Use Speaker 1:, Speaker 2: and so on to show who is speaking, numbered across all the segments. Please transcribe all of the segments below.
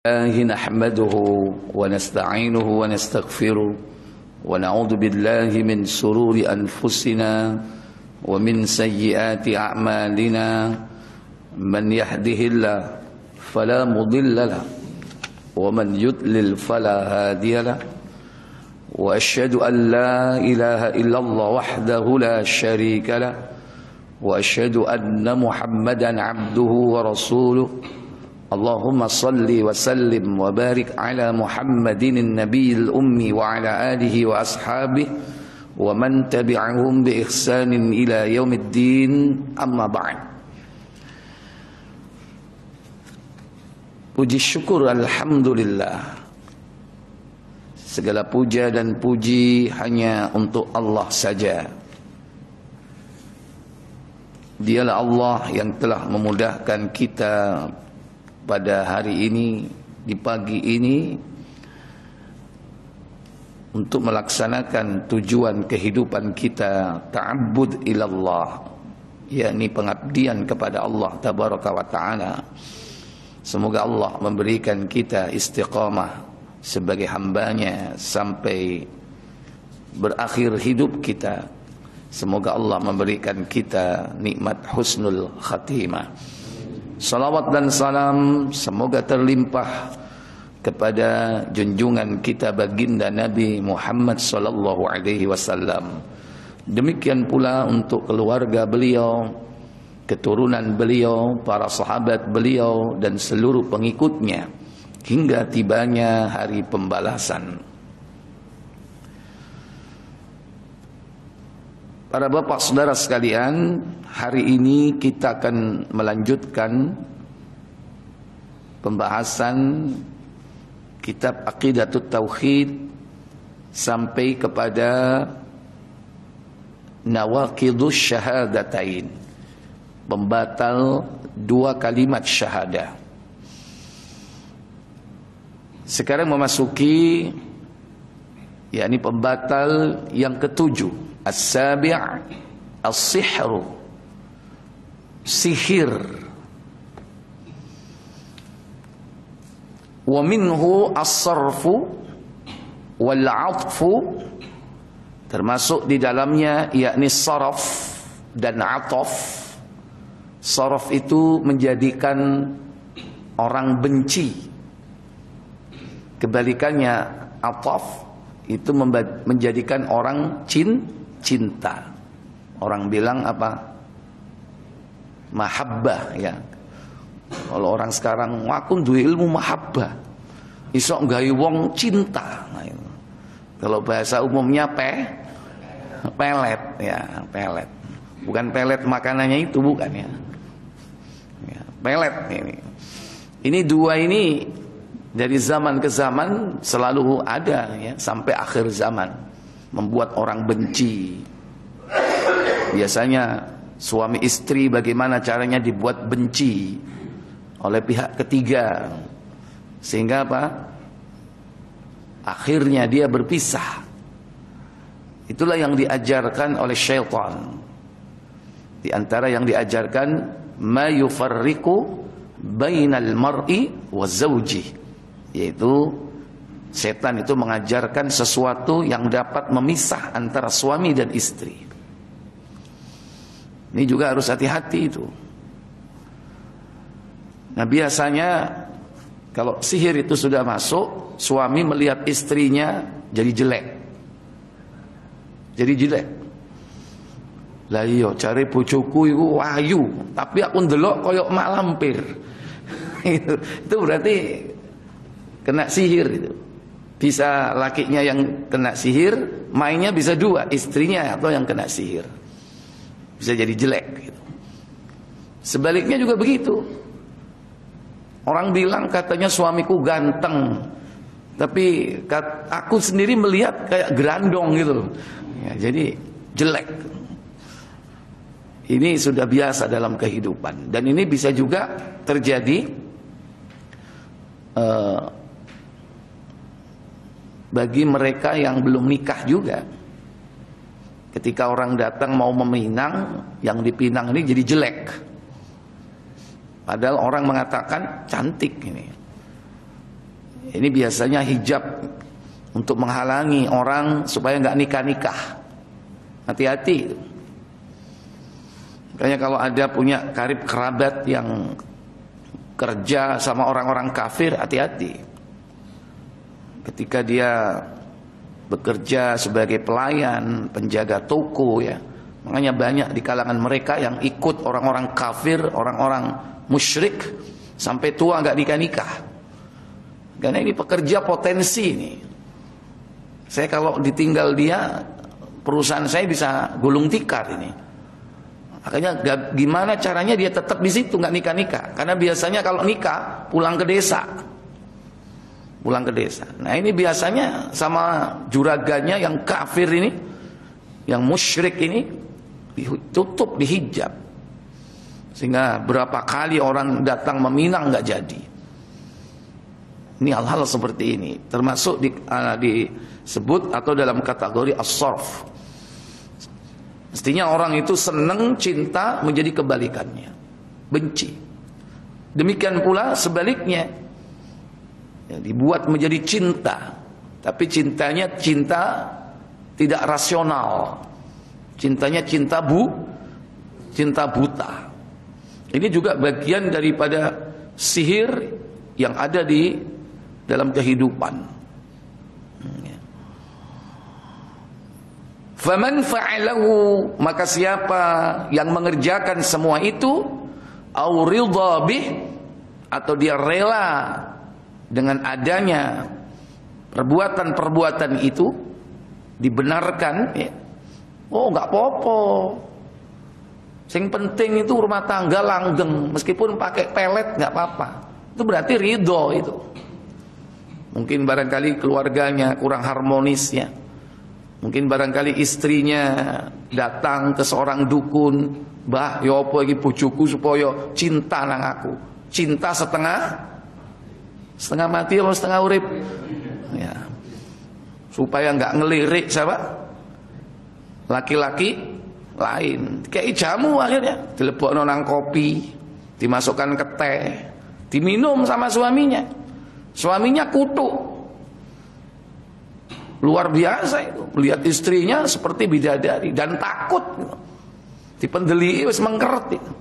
Speaker 1: الله نحمده ونستعينه ونستغفره ونعوذ بالله من شرور أنفسنا ومن سيئات أعمالنا من يهده الله فلا مضل له ومن يضلل فلا هادي له وأشهد أن لا إله إلا الله وحده لا شريك له وأشهد أن محمدا عبده ورسوله اللهم صل وسلم وبارك على محمد النبي الأمي وعلى آله وأصحابه ومن تبعهم بإحسان إلى يوم الدين أما بعد. Puji syukur alhamdulillah, segala puja dan puji hanya untuk Allah saja. Dialah Allah yang telah memudahkan kita pada hari ini, di pagi ini, untuk melaksanakan tujuan kehidupan kita, ta'abbud ilallah, yakni pengabdian kepada Allah tabaraka wa ta'ala. Semoga Allah memberikan kita istiqamah sebagai hambanya sampai berakhir hidup kita. Semoga Allah memberikan kita nikmat husnul khatimah. Salawat dan salam semoga terlimpah kepada junjungan kita baginda Nabi Muhammad sallallahu alaihi wasallam. Demikian pula untuk keluarga beliau, keturunan beliau, para sahabat beliau dan seluruh pengikutnya hingga tibanya hari pembalasan. Para bapak saudara sekalian, hari ini kita akan melanjutkan pembahasan kitab Aqidatut Tauhid sampai kepada Nawaqidus Syahadatain, pembatal dua kalimat syahadah. Sekarang memasuki yakni pembatal yang ketujuh, as-sabi' as-sihru, sihir. Wa minhu as-sarfu wal 'atfu, termasuk di dalamnya yakni saraf dan 'ataf. Saraf itu menjadikan orang benci, kebalikannya 'ataf itu menjadikan orang cinta. Orang bilang apa? Mahabbah, ya. Kalau orang sekarang aku duwe ilmu mahabbah, iso gawe wong cinta. Nah, kalau bahasa umumnya pelet, ya, pelet. Bukan pelet makanannya itu, bukan, ya. Ya, pelet ini. Ini dua ini dari zaman ke zaman selalu ada, ya, sampai akhir zaman, membuat orang benci. Biasanya suami istri bagaimana caranya dibuat benci oleh pihak ketiga, sehingga apa? Akhirnya dia berpisah. Itulah yang diajarkan oleh syaitan. Di antara yang diajarkan, ma yufarriqu bainal mar'i wa zawji, yaitu setan itu mengajarkan sesuatu yang dapat memisah antara suami dan istri. Ini juga harus hati-hati itu. Nah, biasanya kalau sihir itu sudah masuk, suami melihat istrinya jadi jelek. Jadi jelek. Lah iya, cari bojoku iku ayu, tapi aku ndelok koyok mak lampir. Itu berarti kena sihir itu. Bisa lakinya yang kena sihir, mainnya bisa dua, istrinya atau yang kena sihir. Bisa jadi jelek gitu. Sebaliknya juga begitu. Orang bilang katanya suamiku ganteng, tapi aku sendiri melihat kayak gerandong gitu. Ya, jadi jelek. Ini sudah biasa dalam kehidupan. Dan ini bisa juga terjadi bagi mereka yang belum nikah juga. Ketika orang datang mau meminang, yang dipinang ini jadi jelek. Padahal orang mengatakan cantik ini. Ini biasanya hijab untuk menghalangi orang supaya nggak nikah-nikah. Hati-hati. Makanya kalau ada punya karib kerabat yang kerja sama orang-orang kafir, hati-hati. Ketika dia bekerja sebagai pelayan, penjaga toko ya. Makanya banyak di kalangan mereka yang ikut orang-orang kafir, orang-orang musyrik sampai tua nggak nikah-nikah. Karena ini pekerja potensi ini. Saya kalau ditinggal dia, perusahaan saya bisa gulung tikar ini. Makanya gimana caranya dia tetap di situ nggak nikah-nikah? Karena biasanya kalau nikah pulang ke desa, pulang ke desa. Nah ini biasanya sama juraganya yang kafir ini, yang musyrik ini ditutup, dihijab, sehingga berapa kali orang datang meminang nggak jadi. Ini hal-hal seperti ini termasuk disebut atau dalam kategori as-sarf. Mestinya orang itu senang, cinta, menjadi kebalikannya, benci. Demikian pula sebaliknya, ya, dibuat menjadi cinta, tapi cintanya cinta tidak rasional, cintanya cinta buta. Ini juga bagian daripada sihir yang ada di dalam kehidupan. Faman fa'alahu, maka siapa yang mengerjakan semua itu, au ridha bih, atau dia rela dengan adanya perbuatan-perbuatan itu dibenarkan ya. Oh nggak apa-apa, sing penting itu rumah tangga langgeng, meskipun pakai pelet nggak apa-apa. Itu berarti ridho itu. Mungkin barangkali keluarganya kurang harmonis ya. Mungkin barangkali istrinya datang ke seorang dukun, "Mbah, ya apa iki bojoku supaya cinta nang aku." Cinta setengah mati atau setengah urip. Ya. Supaya enggak ngelirik siapa? Laki-laki lain. Kayak jamu akhirnya dilebokno nang kopi, dimasukkan ke teh, diminum sama suaminya. Suaminya kutuk. Luar biasa itu, melihat istrinya seperti bidadari dan takut. Dipendeli wis mengkeret itu.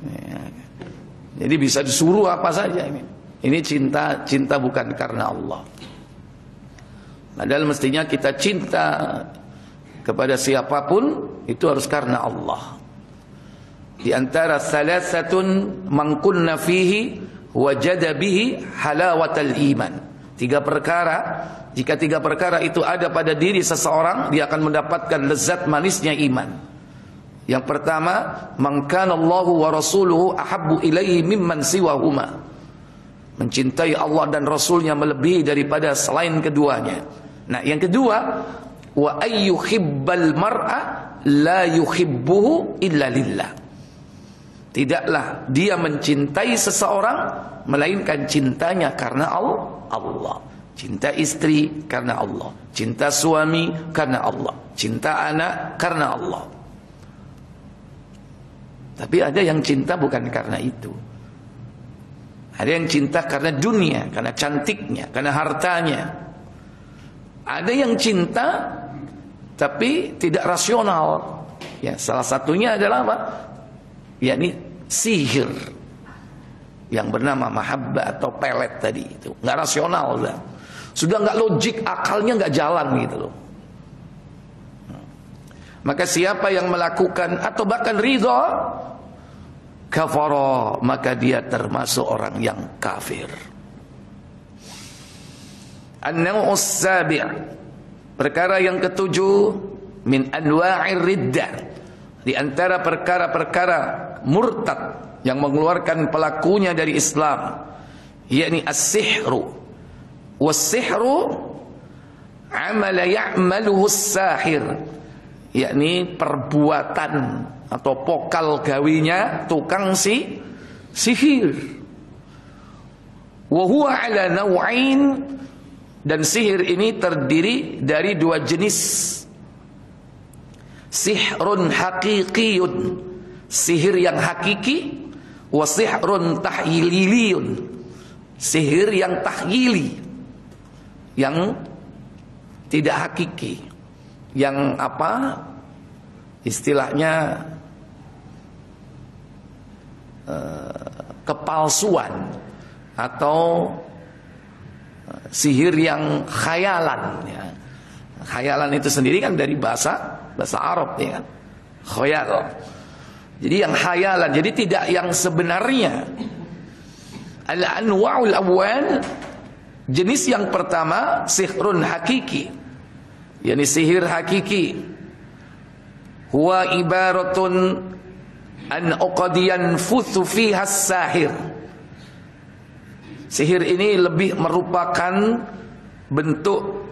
Speaker 1: Ya. Jadi bisa disuruh apa saja ini. Ini cinta bukan karena Allah. Padahal mestinya kita cinta kepada siapapun itu harus karena Allah. Di antara salasatun man kunna fihi wajada bihi halawatal iman. Tiga perkara, jika tiga perkara itu ada pada diri seseorang, dia akan mendapatkan lezat manisnya iman. Yang pertama, man kana Allahu wa rasuluhu ahabbu ilaihi mimman siwahuma. Mencintai Allah dan Rasulnya melebihi daripada selain keduanya. Nah, yang kedua, wa ayyuhibbal mar'a la yuhibbuhu illa lillah. Tidaklah dia mencintai seseorang melainkan cintanya karena Allah. Cinta istri karena Allah, cinta suami karena Allah, cinta anak karena Allah. Tapi ada yang cinta bukan karena itu. Ada yang cinta karena dunia, karena cantiknya, karena hartanya. Ada yang cinta tapi tidak rasional. Ya, salah satunya adalah apa? Yakni sihir yang bernama mahabbah atau pelet tadi itu. Nggak rasional dah. Sudah nggak logik, akalnya nggak jalan gitu loh. Maka siapa yang melakukan atau bahkan ridha, kafara, maka dia termasuk orang yang kafir. An-naw'us sabi', perkara yang ketujuh, min anwa'ir riddah, di antara perkara-perkara murtad yang mengeluarkan pelakunya dari Islam, yakni as-sihru. Was-sihru amala ya'maluhu as-sahir, yakni perbuatan atau pokal gawinya tukang sihir. Wa huwa ala naw'ain, dan sihir ini terdiri dari dua jenis. Sihrun haqiqiyun, sihir yang hakiki, wa sihrun tahyiliyun, sihir yang tahyili, yang tidak hakiki, yang apa istilahnya kepalsuan atau sihir yang khayalan ya. Khayalan itu sendiri kan dari bahasa Arab ya kan, khayal. Jadi yang khayalan, jadi tidak yang sebenarnya. Al-anwa'ul awwal, jenis yang pertama sihrun hakiki, yakni sihir hakiki. Huwa ibaratun an uqadiyan futhu fiha sahir. Sihir ini lebih merupakan bentuk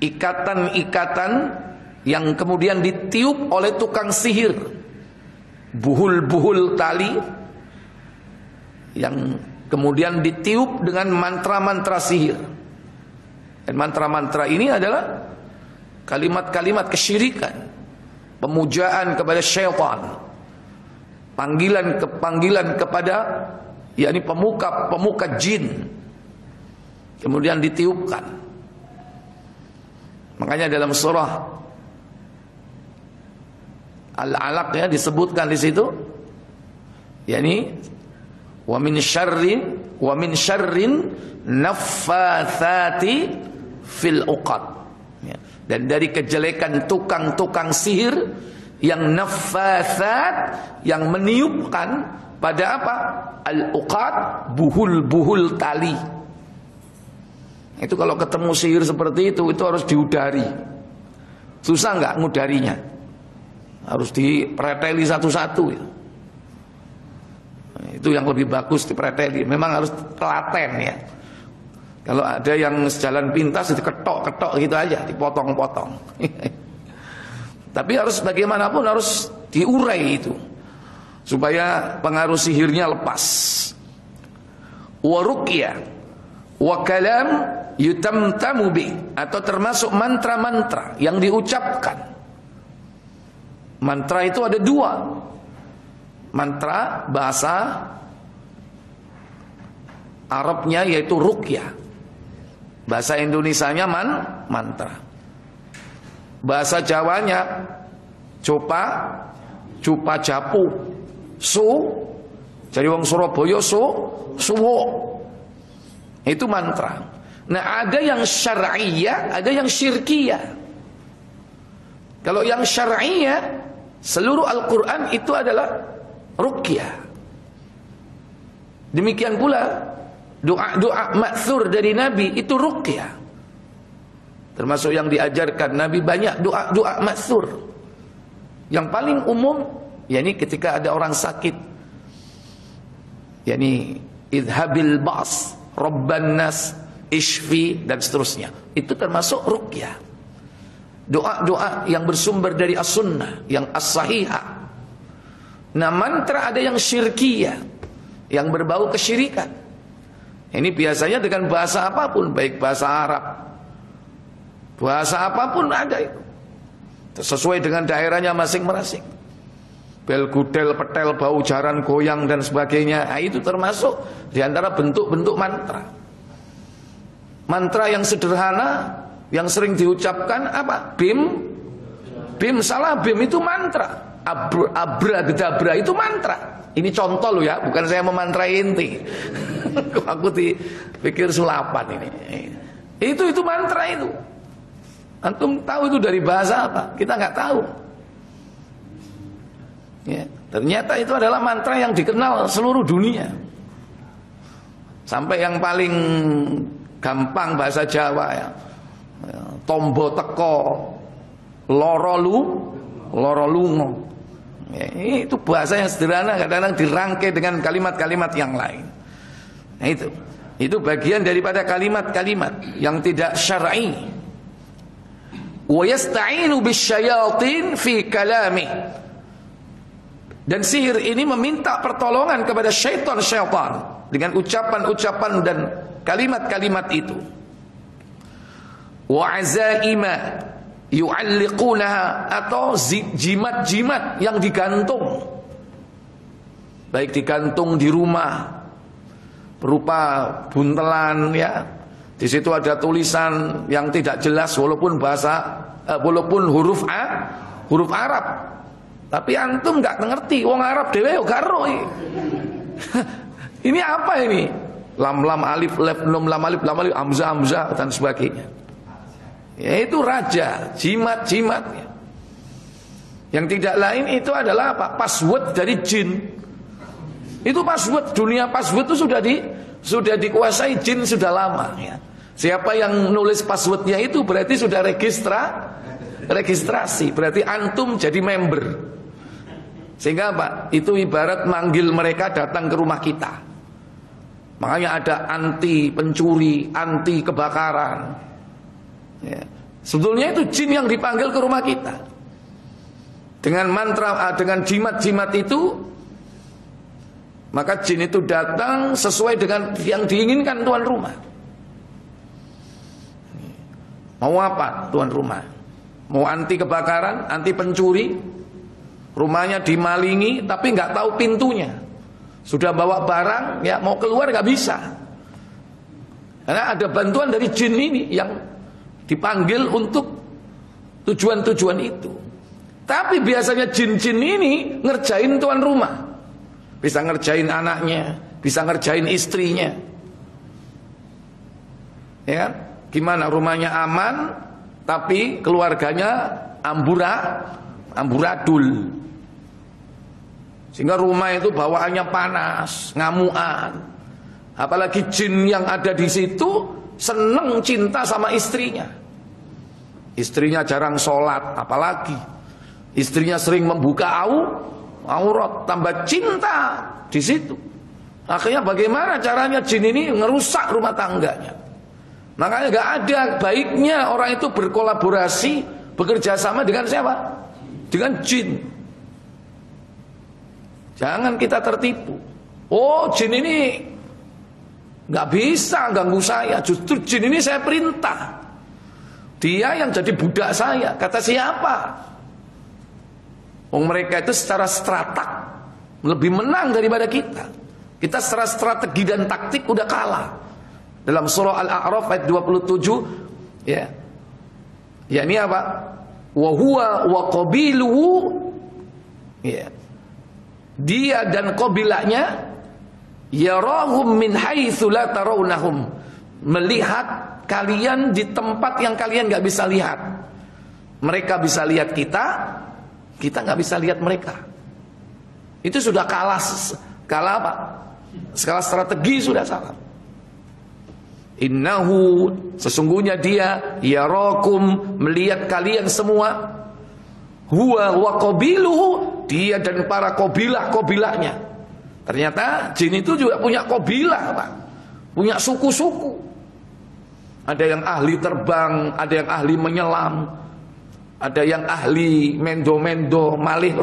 Speaker 1: ikatan-ikatan yang kemudian ditiup oleh tukang sihir, buhul-buhul tali yang kemudian ditiup dengan mantra-mantra sihir. Dan mantra-mantra ini adalah kalimat-kalimat kesyirikan, pemujaan kepada syaitan, panggilan kepada yakni pemuka jin, kemudian ditiupkan. Makanya dalam surah Al-Alaq ya disebutkan di situ, yakni wa min syarrin naffatsati fil uqad. Dan dari kejelekan tukang-tukang sihir yang naffatsat, yang meniupkan pada apa? Al-uqad, buhul-buhul tali. Itu kalau ketemu sihir seperti itu harus diudari. Susah nggak ngudarinya? Harus dipreteli satu-satu gitu. Itu yang lebih bagus dipreteli. Memang harus telaten ya. Kalau ada yang sejalan pintas itu ketok-ketok gitu aja, dipotong-potong. Tapi harus bagaimanapun harus diurai itu, supaya pengaruh sihirnya lepas. Wa ruqyah wa kalam yutamtamu bi, atau termasuk mantra-mantra yang diucapkan. Mantra itu ada dua. Mantra bahasa Arabnya yaitu ruqyah. Bahasa Indonesianya mantra. Bahasa Jawanya cupa japu, jadi wong Surabaya suwo. Itu mantra. Nah, ada yang syar'iyah, ada yang syirkiyah. Kalau yang syar'iyah, seluruh Al-Quran itu adalah ruqyah. Demikian pula doa-doa ma'thur dari Nabi itu ruqyah. Termasuk yang diajarkan Nabi banyak doa-doa ma'thur. Yang paling umum yakni ketika ada orang sakit, yakni idhabil ba's, rabban nas, ishfi, dan seterusnya. Itu termasuk ruqyah. Doa-doa yang bersumber dari as-sunnah, yang as-sahihah. Nah, mantra ada yang syirkiyah, yang berbau kesyirikan. Ini biasanya dengan bahasa apapun, baik bahasa Arab, bahasa apapun ada itu. Sesuai dengan daerahnya masing-masing. Bel gudel, petel, bau jaran, goyang dan sebagainya. Nah, itu termasuk diantara bentuk-bentuk mantra. Mantra yang sederhana, yang sering diucapkan apa? Bim salah bim itu mantra. Abra gedabra itu mantra. Ini contoh loh ya, bukan saya memantrai inti. Aku dipikir sulapan ini. Itu mantra itu. Antum tahu itu dari bahasa apa? Kita nggak tahu. Ya, ternyata itu adalah mantra yang dikenal seluruh dunia. Sampai yang paling gampang bahasa Jawa ya. Tombo teko, loro lungo. Ya, itu bahasa yang sederhana, kadang-kadang dirangkai dengan kalimat-kalimat yang lain. Nah, itu bagian daripada kalimat-kalimat yang tidak syar'i. Wa yasta'inu bisyayatin fi kalami. Dan sihir ini meminta pertolongan kepada syaitan-syaitan dengan ucapan-ucapan dan kalimat-kalimat itu. Wa azaima yu'alliqunaha, atau jimat-jimat yang digantung, baik digantung di rumah berupa buntelan ya. Di situ ada tulisan yang tidak jelas walaupun walaupun huruf Arab. Tapi antum nggak ngerti, wong Arab dhewe yo gak ero. Ini apa ini? Lam alif lam alif hamzah dan sebagainya. Yaitu raja, jimat. Yang tidak lain itu adalah apa? Password dari jin. Itu password, dunia password itu sudah dikuasai jin sudah lama ya. Siapa yang nulis passwordnya itu berarti sudah registrasi, berarti antum jadi member. Sehingga apa? Itu ibarat manggil mereka datang ke rumah kita. Makanya ada anti pencuri, anti kebakaran ya. Sebetulnya itu jin yang dipanggil ke rumah kita. Dengan mantra, dengan jimat-jimat itu, maka jin itu datang sesuai dengan yang diinginkan tuan rumah. Mau apa tuan rumah? Mau anti kebakaran, anti pencuri, rumahnya dimalingi tapi nggak tahu pintunya, sudah bawa barang ya, mau keluar nggak bisa, karena ada bantuan dari jin ini yang dipanggil untuk tujuan-tujuan itu. Tapi biasanya jin-jin ini ngerjain tuan rumah, bisa ngerjain anaknya, bisa ngerjain istrinya, ya kan? Gimana rumahnya aman tapi keluarganya amburadul, sehingga rumah itu bawaannya panas, ngamuan. Apalagi jin yang ada di situ seneng cinta sama istrinya. Istrinya jarang sholat, apalagi istrinya sering membuka aurat, tambah cinta di situ. Akhirnya bagaimana caranya jin ini ngerusak rumah tangganya? Makanya gak ada baiknya orang itu berkolaborasi, bekerja sama dengan siapa? Dengan jin. Jangan kita tertipu. Oh, jin ini gak bisa ganggu saya, justru jin ini saya perintah, dia yang jadi budak saya. Kata siapa? Oh, mereka itu secara stratak lebih menang daripada kita. Kita secara strategi dan taktik udah kalah. Dalam surah Al-A'raf ayat 27 ya. Ya ini apa? Wa huwa wa qabiluhu ya. Dia dan qabilahnya yarahum min haitsu la tarawnahum, melihat kalian di tempat yang kalian enggak bisa lihat. Mereka bisa lihat kita enggak bisa lihat mereka. Itu sudah kalah apa? Skala strategi sudah salah. Innahu, sesungguhnya dia yarakum, melihat kalian semua, huwa wa qabiluhu, dia dan para qabilah-qabilahnya. Ternyata jin itu juga punya qabilah, Pak. Punya suku-suku. Ada yang ahli terbang, ada yang ahli menyelam, ada yang ahli mendo-mendo, malih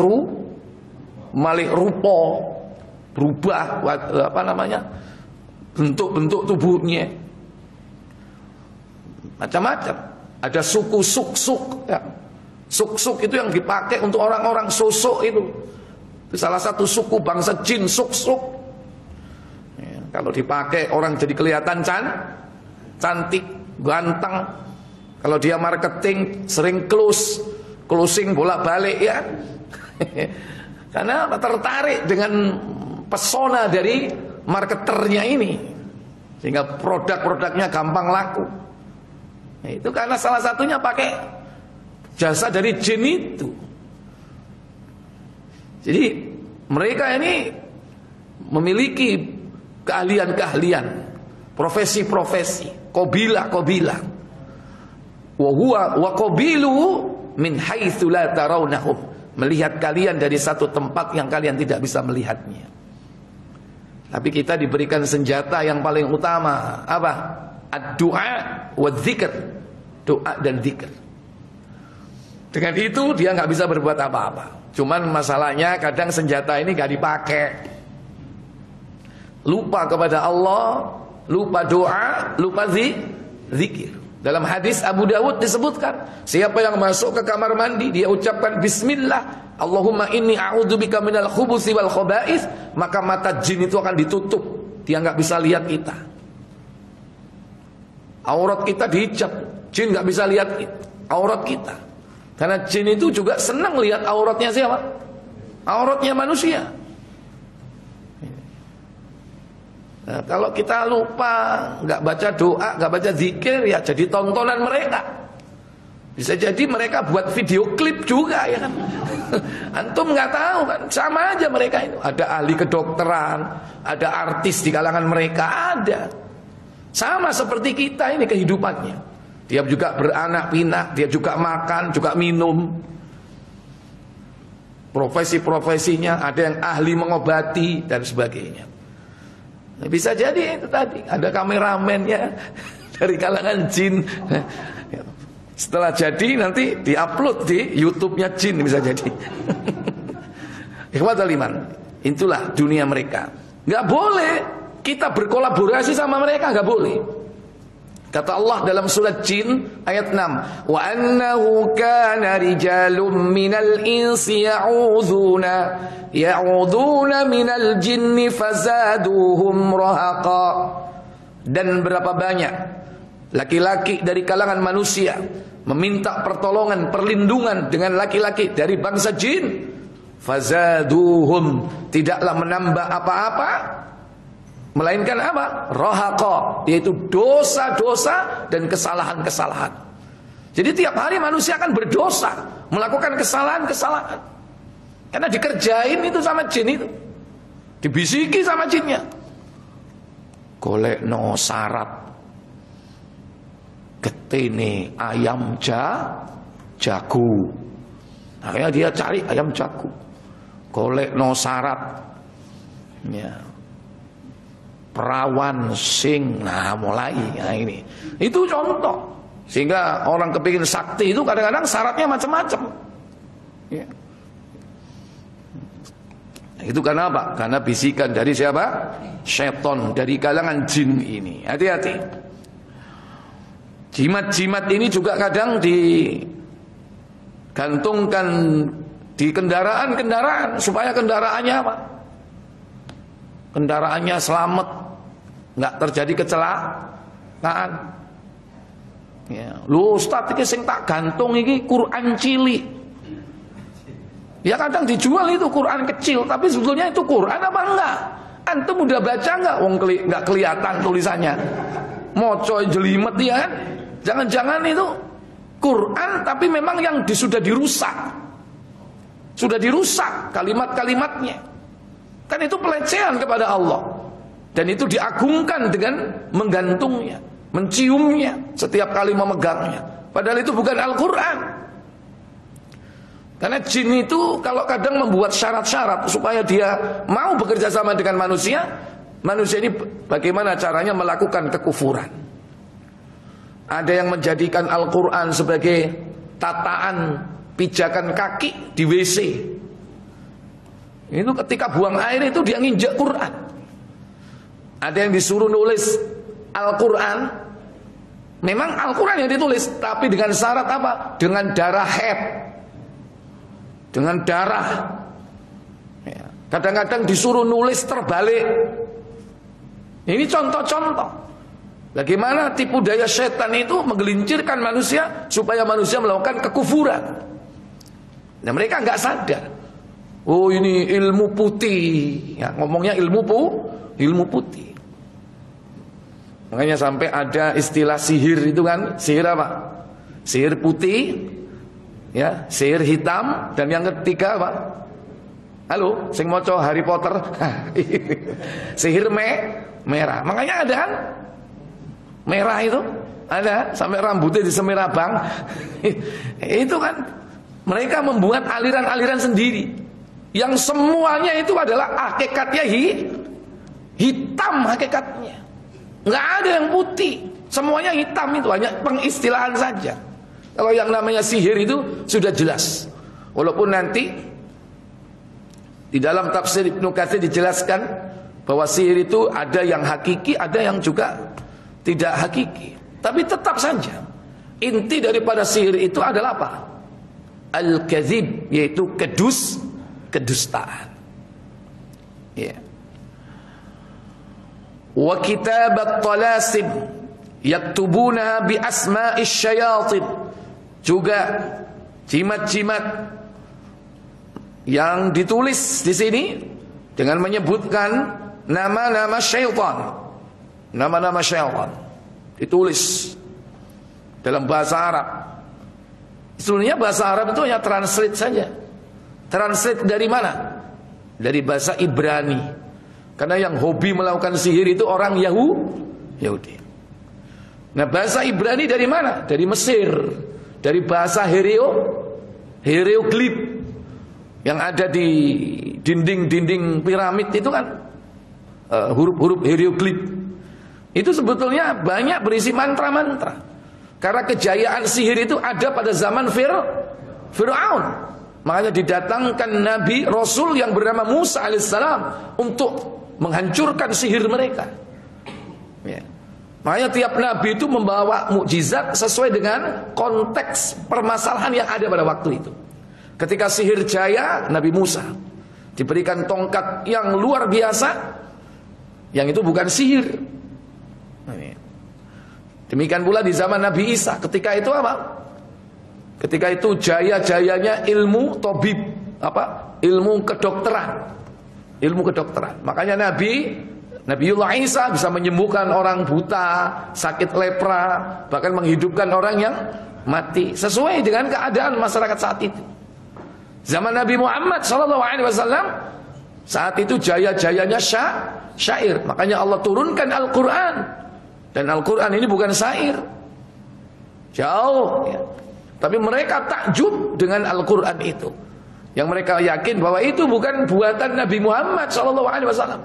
Speaker 1: rupa, berubah bentuk-bentuk tubuhnya. Macam-macam. Ada suku suk-suk ya. Suk-suk itu yang dipakai untuk orang-orang sosok itu. Itu salah satu suku bangsa jin, suk-suk ya, kalau dipakai orang jadi kelihatan cantik, ganteng. Kalau dia marketing sering closing bolak-balik ya. Karena tertarik dengan pesona dari marketernya ini, sehingga produk-produknya gampang laku. Nah, itu karena salah satunya pakai jasa dari jin itu. Jadi mereka ini memiliki keahlian-keahlian, profesi-profesi, qabilah-qabilah. Wa huwa wa qabiluhu min haitsu la tarawnahum, melihat kalian dari satu tempat yang kalian tidak bisa melihatnya. Tapi kita diberikan senjata yang paling utama, apa? Ad-du'a wa dzikr, doa dan zikir. Dengan itu dia nggak bisa berbuat apa-apa. Cuman masalahnya kadang senjata ini nggak dipakai. Lupa kepada Allah, lupa doa, lupa zikir. Dalam hadis Abu Dawud disebutkan, siapa yang masuk ke kamar mandi dia ucapkan bismillah, Allahumma inni a'udzubika minal khubuthi wal khaba'ith, maka mata jin itu akan ditutup dia nggak bisa lihat kita. Aurat kita dihijab, jin nggak bisa lihat aurat kita. Karena jin itu juga senang lihat auratnya siapa? Auratnya manusia. Nah, kalau kita lupa, nggak baca doa, nggak baca zikir, ya jadi tontonan mereka. Bisa jadi mereka buat video klip juga, ya kan? Antum nggak tahu kan, sama aja mereka itu. Ada ahli kedokteran, ada artis di kalangan mereka, ada. Sama seperti kita ini kehidupannya. Dia juga beranak pinak, dia juga makan, juga minum. Profesi-profesinya, ada yang ahli mengobati dan sebagainya. Nah, bisa jadi itu tadi ada kameramennya dari kalangan jin. Setelah jadi nanti diupload di YouTube-nya jin, bisa jadi. Ikhwatul iman, itulah dunia mereka. Nggak boleh kita berkolaborasi sama mereka, nggak boleh. Kata Allah dalam surat Jin ayat 6, wa annahu kana rijalun minal insi ya'uduna minal jinni fazaduhum rahaqa. Dan berapa banyak laki-laki dari kalangan manusia meminta pertolongan, perlindungan dengan laki-laki dari bangsa jin, fazaduhum, tidaklah menambah apa-apa melainkan apa? Rahaqa, yaitu dosa-dosa dan kesalahan-kesalahan. Jadi tiap hari manusia akan berdosa, melakukan kesalahan-kesalahan. Karena dikerjain itu sama jin itu. Dibisiki sama jinnya. Golekno syarat getene ayam jago. Akhirnya dia cari ayam jago. Golekno syarat. Ya. Perawan sing, nah mulai, nah ini itu contoh. Sehingga orang kepingin sakti itu kadang-kadang syaratnya macam-macam ya. Itu karena apa? Karena bisikan dari siapa? Syaitan, dari kalangan jin ini. Hati-hati. Jimat-jimat ini juga kadang digantungkan di kendaraan-kendaraan supaya kendaraannya apa? Kendaraannya selamat, nggak terjadi kecelakaan. Ya, lu Ustaz iki sing tak gantung iki Quran cilik. Ya kadang dijual itu Quran kecil, tapi sebetulnya itu Quran apa enggak? Antum udah baca enggak? Wong nggak kelihatan tulisannya. Moco jelimet ya kan? Jangan-jangan itu Quran tapi memang yang sudah dirusak. Sudah dirusak kalimat-kalimatnya. Kan itu pelecehan kepada Allah. Dan itu diagungkan dengan menggantungnya, menciumnya setiap kali memegangnya. Padahal itu bukan Al-Quran. Karena jin itu kalau kadang membuat syarat-syarat supaya dia mau bekerja sama dengan manusia. Manusia ini bagaimana caranya melakukan kekufuran. Ada yang menjadikan Al-Quran sebagai tataan pijakan kaki di WC. Itu ketika buang air itu dia nginjak Quran. Ada yang disuruh nulis Al-Quran. Memang Al-Quran yang ditulis, tapi dengan syarat apa? Dengan darah haid, dengan darah. Kadang-kadang disuruh nulis terbalik. Ini contoh-contoh bagaimana tipu daya setan itu menggelincirkan manusia supaya manusia melakukan kekufuran. Nah mereka nggak sadar. Oh ini ilmu putih, ya, ngomongnya ilmu putih. Makanya sampai ada istilah sihir itu kan, sihir apa? Sihir putih, ya, sihir hitam, dan yang ketiga apa? Halo, sing moco Harry Potter, sihir merah. Makanya ada kan? Merah itu ada sampai rambutnya disemir abang. Itu kan mereka membuat aliran-aliran sendiri. Yang semuanya itu adalah hakikatnya hitam hakikatnya. Nggak ada yang putih. Semuanya hitam itu hanya pengistilahan saja. Kalau yang namanya sihir itu sudah jelas. Walaupun nanti di dalam tafsir Ibnu Katsir dijelaskan bahwa sihir itu ada yang hakiki, ada yang juga tidak hakiki. Tapi tetap saja inti daripada sihir itu adalah apa? Al-kadzib, yaitu kedustaan. Ya. wa kitabat talasim yaktubunaha bi asma'is syayatin, juga jimat-jimat yang ditulis di sini dengan menyebutkan nama-nama syaitan, nama-nama syaitan ditulis dalam bahasa Arab. Sebenarnya bahasa Arab itu hanya translate saja. Translate dari mana? Dari bahasa Ibrani. Karena yang hobi melakukan sihir itu orang Yahudi. Nah, bahasa Ibrani dari mana? Dari Mesir. Dari bahasa hieroglif yang ada di dinding-dinding piramid itu kan huruf-huruf hieroglif. Itu sebetulnya banyak berisi mantra-mantra. Karena kejayaan sihir itu ada pada zaman Fir'aun. Makanya didatangkan Nabi Rasul yang bernama Musa alaihissalam untuk menghancurkan sihir mereka. Ya. Makanya tiap nabi itu membawa mukjizat sesuai dengan konteks permasalahan yang ada pada waktu itu. Ketika sihir jaya, Nabi Musa diberikan tongkat yang luar biasa, yang itu bukan sihir. Demikian pula di zaman Nabi Isa, ketika itu apa? Ketika itu jaya-jayanya ilmu tabib, ilmu kedokteran. Ilmu kedokteran. Makanya Nabiullah Isa bisa menyembuhkan orang buta, sakit lepra, bahkan menghidupkan orang yang mati sesuai dengan keadaan masyarakat saat itu. Zaman Nabi Muhammad SAW saat itu jaya-jayanya syair. Makanya Allah turunkan Al-Quran. Dan Al-Quran ini bukan syair. Jauh ya. Tapi mereka takjub dengan Al-Quran itu. Yang mereka yakin bahwa itu bukan buatan Nabi Muhammad SAW.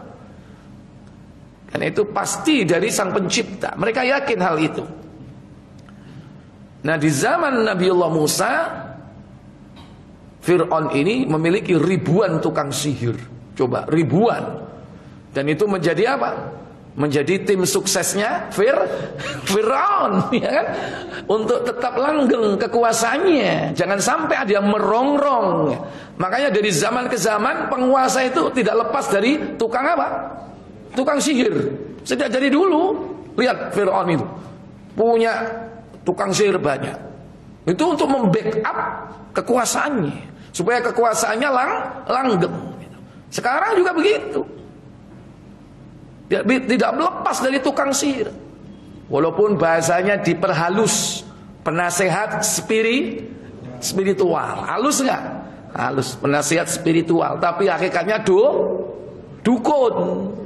Speaker 1: Karena itu pasti dari Sang Pencipta. Mereka yakin hal itu. Nah, di zaman Nabiullah Musa, Fir'aun ini memiliki ribuan tukang sihir. Coba, ribuan. Dan itu menjadi apa? Menjadi tim suksesnya Fir'aun, ya kan? Untuk tetap langgeng kekuasaannya, jangan sampai ada yang merongrong. Makanya dari zaman ke zaman penguasa itu tidak lepas dari tukang apa? Tukang sihir. Sejak dari dulu, lihat Fir'aun itu punya tukang sihir banyak. Itu untuk membackup kekuasaannya, supaya kekuasaannya langgeng. Sekarang juga begitu. Tidak melepas dari tukang sihir. Walaupun bahasanya diperhalus, penasehat spiritual. Halus enggak? Halus, penasehat spiritual, tapi hakikatnya dukun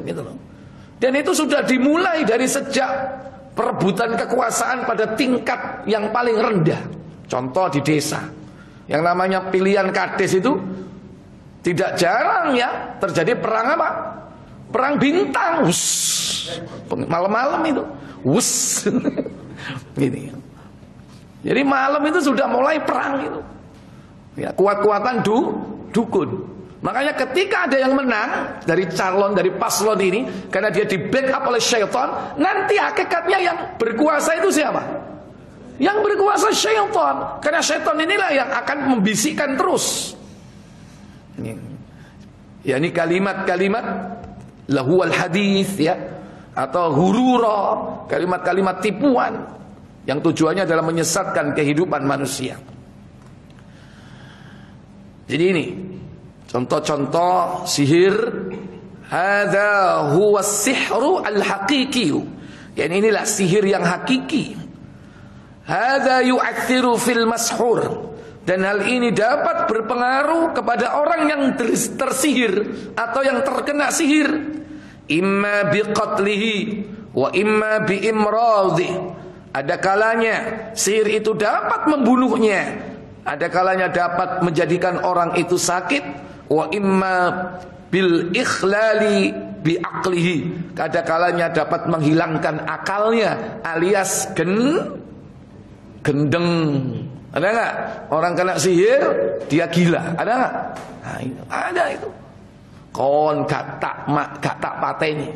Speaker 1: gitu loh. Dan itu sudah dimulai dari sejak perebutan kekuasaan pada tingkat yang paling rendah. Contoh di desa. Yang namanya pilihan kades itu tidak jarang ya terjadi perang apa? Perang bintang, malam-malam itu, gini. Jadi malam itu sudah mulai perang itu, ya, kuat-kuatan dukun. Makanya ketika ada yang menang dari calon, dari paslon ini, karena dia di backup oleh syaitan, nanti hakikatnya yang berkuasa itu siapa? Yang berkuasa syaitan, karena syaitan inilah yang akan membisikkan terus. Ya, ini kalimat-kalimat lahuwal hadis ya, atau hurura, kalimat-kalimat tipuan yang tujuannya adalah menyesatkan kehidupan manusia. Jadi ini contoh-contoh sihir. Hadza huwa sihru al-haqiqi. Yani inilah sihir yang hakiki. Hadza yu'athiru fil mashur. Dan hal ini dapat berpengaruh kepada orang yang tersihir atau yang terkena sihir. Imma biqatlihi wa imma biimradhi. Ada kalanya sihir itu dapat membunuhnya, ada kalanya dapat menjadikan orang itu sakit. Wa imma bil ikhlali bi aqlihi. Ada kalanya dapat menghilangkan akalnya alias gendeng. Ada enggak? Orang kena sihir dia gila. Ada enggak? Nah, itu. Ada itu. Kon gak tak pateni,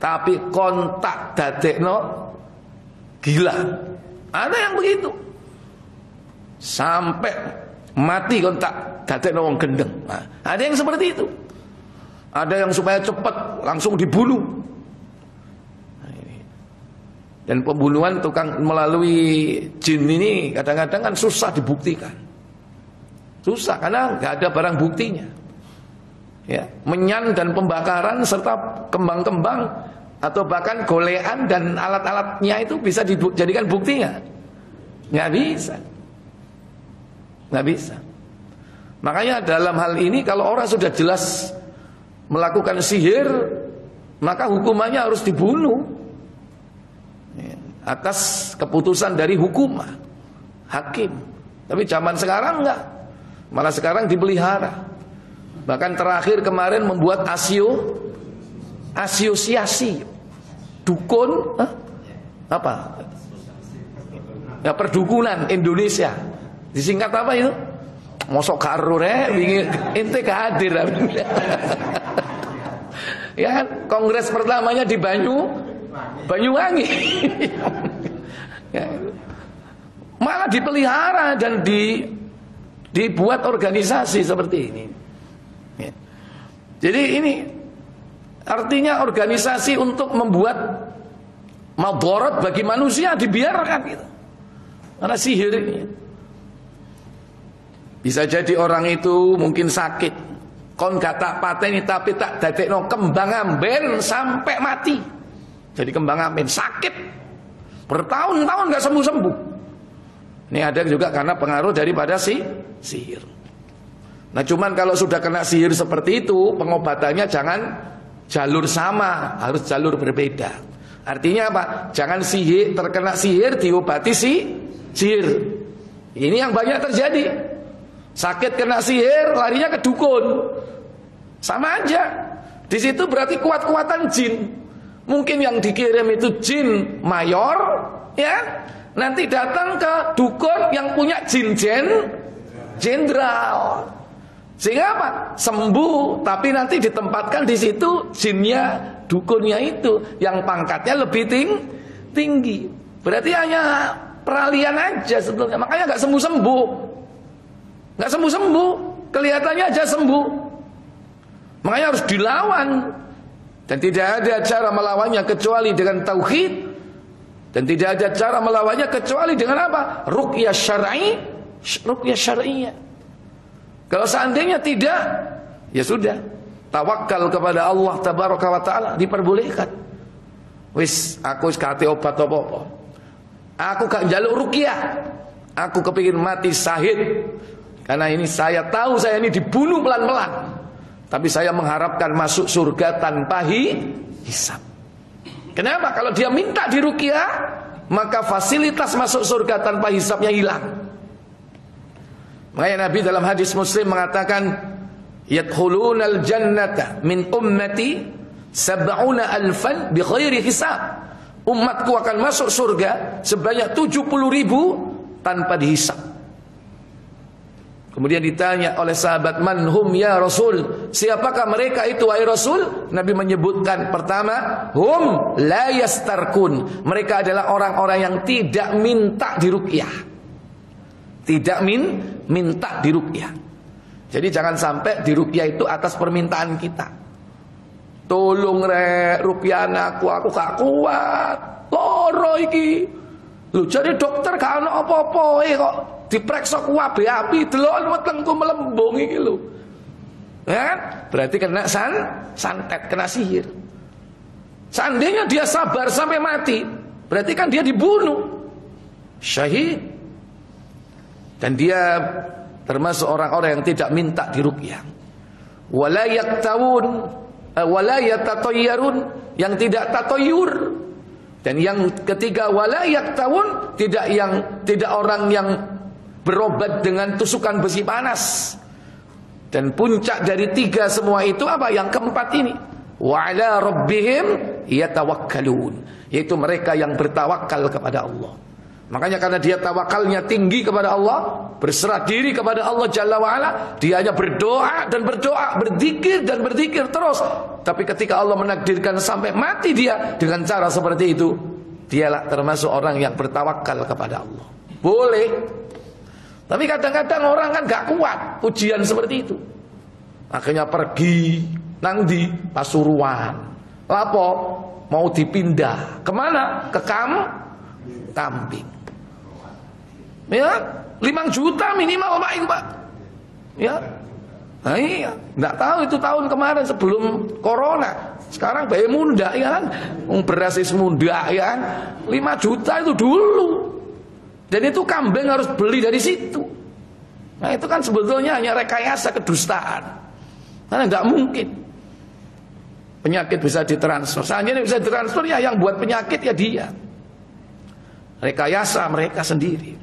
Speaker 1: tapi kon tak dadekno gila. Ada yang begitu. Sampai mati kon tak dadekno wong gendeng. Nah, ada yang seperti itu. Ada yang supaya cepat langsung dibunuh. Dan pembunuhan tukang melalui jin ini kadang-kadang kan susah dibuktikan. Susah karena nggak ada barang buktinya. Ya, menyan dan pembakaran serta kembang-kembang atau bahkan golean dan alat-alatnya itu bisa dijadikan bukti nggak? Nggak bisa. Nggak bisa. Makanya dalam hal ini kalau orang sudah jelas melakukan sihir, maka hukumannya harus dibunuh atas keputusan dari hukum hakim. Tapi zaman sekarang enggak, malah sekarang dipelihara. Bahkan terakhir kemarin membuat asosiasi dukun apa? Ya, perdukunan Indonesia. Disingkat apa itu? Mosok karo ente kehadir. Ya kan, kongres pertamanya di Banyuwangi. Ya. Malah dipelihara dan dibuat organisasi seperti ini. Ya. Jadi ini artinya organisasi untuk membuat madharat bagi manusia dibiarkan gitu. Karena sihir ini bisa jadi orang itu mungkin sakit, kon gak tak pateni tapi tak dadekno kembang amben sampai mati. Jadi kembang amben sakit bertahun-tahun gak sembuh-sembuh. Ini ada juga karena pengaruh daripada sihir. Nah cuman kalau sudah kena sihir seperti itu, pengobatannya jangan jalur sama, harus jalur berbeda. Artinya apa? Jangan terkena sihir diobati sihir. Ini yang banyak terjadi. Sakit kena sihir, larinya ke dukun. Sama aja. Di situ berarti kuat-kuatan jin. Mungkin yang dikirim itu jin mayor, ya. Nanti datang ke dukun yang punya jin jenderal. Sehingga apa? Sembuh, tapi nanti ditempatkan di situ jinnya, dukunnya itu yang pangkatnya lebih tinggi. Berarti hanya peralihan aja sebetulnya. Makanya nggak sembuh-sembuh. Nggak sembuh-sembuh, kelihatannya aja sembuh. Makanya harus dilawan. Dan tidak ada cara melawannya kecuali dengan tauhid. Dan tidak ada cara melawannya kecuali dengan apa? Ruqyah syar'i, ruqyah syar'iyyah. Kalau seandainya tidak, ya sudah, tawakal kepada Allah tabaraka wa taala, diperbolehkan. Wis, aku wis kate obat apa-apa. Aku gak njaluk ruqyah. Aku kepingin mati syahid. Karena ini saya tahu saya ini dibunuh pelan-pelan. Tapi saya mengharapkan masuk surga tanpa hisab. Kenapa? Kalau dia minta diruqyah, maka fasilitas masuk surga tanpa hisabnya hilang. Makanya Nabi dalam hadis Muslim mengatakan, yadkhulunal jannata min ummati 70,000 bi khairi hisab. Umatku akan masuk surga sebanyak 70.000 tanpa dihisab. Kemudian ditanya oleh sahabat, manhum ya Rasul, siapakah mereka itu wahai Rasul? Nabi menyebutkan pertama, hum la yastarkun, mereka adalah orang-orang yang tidak minta diruqyah. Tidak minta diruqyah. Jadi jangan sampai diruqyah itu atas permintaan kita. Tolong rek ruqyah aku gak kuat, loro iki. Lho jadi dokter gak ono apa-apa kok diperiksa ku api delok wetengku melembung iki lho. Ya kan? Berarti kena santet, kena sihir. Seandainya dia sabar sampai mati, berarti kan dia dibunuh. Syahid. Dan dia termasuk orang-orang yang tidak minta diruqyah. Wala yaktawun, wala yatatayyarun, yang tidak tatayyur. Dan yang ketiga wala yaktawun, tidak orang yang berobat dengan tusukan besi panas. Dan puncak dari tiga semua itu apa? Yang keempat ini, wa ala rabbihim yatawakkalun, yaitu mereka yang bertawakal kepada Allah. Makanya karena dia tawakalnya tinggi kepada Allah, berserah diri kepada Allah Jalla wa'ala, dia hanya berdoa dan berdoa, berzikir dan berzikir terus. Tapi ketika Allah menakdirkan sampai mati dia dengan cara seperti itu, dialah termasuk orang yang bertawakal kepada Allah. Boleh. Tapi kadang-kadang orang kan gak kuat ujian seperti itu. Akhirnya pergi nang di Pasuruan. Lapo? mau dipindah kemana? Ke kambing. Ya, 5 juta minimal Pak. Ya. Nah iya, nggak tahu itu tahun kemarin sebelum corona. Sekarang bayi munda ya kan, beras munda ya kan, 5 juta itu dulu. Dan itu kambing harus beli dari situ. Nah itu kan sebetulnya hanya rekayasa kedustaan. Karena nggak mungkin penyakit bisa ditransfer. Seandainya bisa ditransfer ya yang buat penyakit ya dia. Rekayasa mereka sendiri.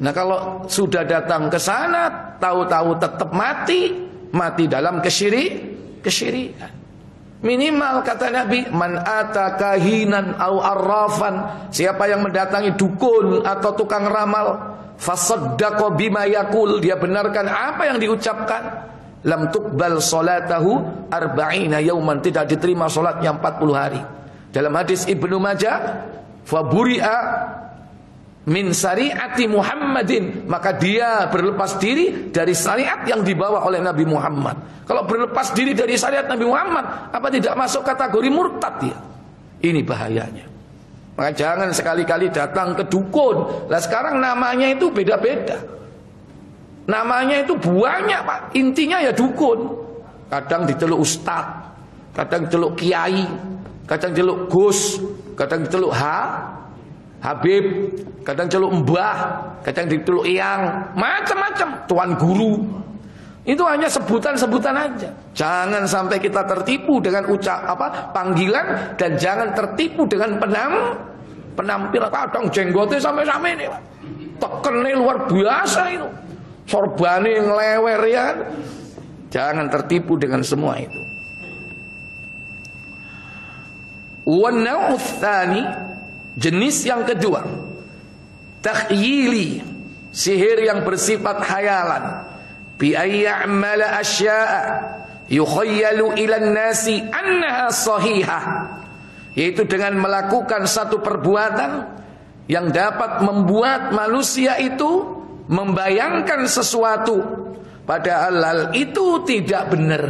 Speaker 1: Nah kalau sudah datang ke sana, tahu-tahu tetap mati dalam kesyirikan. Minimal kata Nabi, man ataka hinan au arrafan, siapa yang mendatangi dukun atau tukang ramal, fasaddaqa bima yaqul, dia benarkan apa yang diucapkan, lam tuqbal salatahu arba'ina yauman, tidak diterima salatnya 40 hari. Dalam hadis Ibnu Majah, fa buri'a min syariati Muhammadin, maka dia berlepas diri dari syariat yang dibawa oleh Nabi Muhammad. Kalau berlepas diri dari syariat Nabi Muhammad, apa tidak masuk kategori murtad dia? Ini bahayanya. Maka jangan sekali-kali datang ke dukun. Lah sekarang namanya itu beda-beda. Namanya itu banyak Pak. Intinya ya dukun. Kadang diteluk ustad, kadang diteluk kiai, kadang diteluk gus, kadang diteluk Habib, kadang celuk mbah, kadang diteluk eyang, macam-macam, tuan guru. Itu hanya sebutan-sebutan aja. Jangan sampai kita tertipu dengan panggilan, dan jangan tertipu dengan penampilan. Kadang jenggotnya sampai-sampai ini, Pak. Tekennya luar biasa itu. Sorbane ngelewer ya kan. Jangan tertipu dengan semua itu. Wan nau'ts tsani, jenis yang kedua, takhyili, sihir yang bersifat khayalan, bi ayya'mala asya'a yukhayyalu ilan nasi annaha sahihah, yaitu dengan melakukan satu perbuatan yang dapat membuat manusia itu membayangkan sesuatu padahal hal itu tidak benar.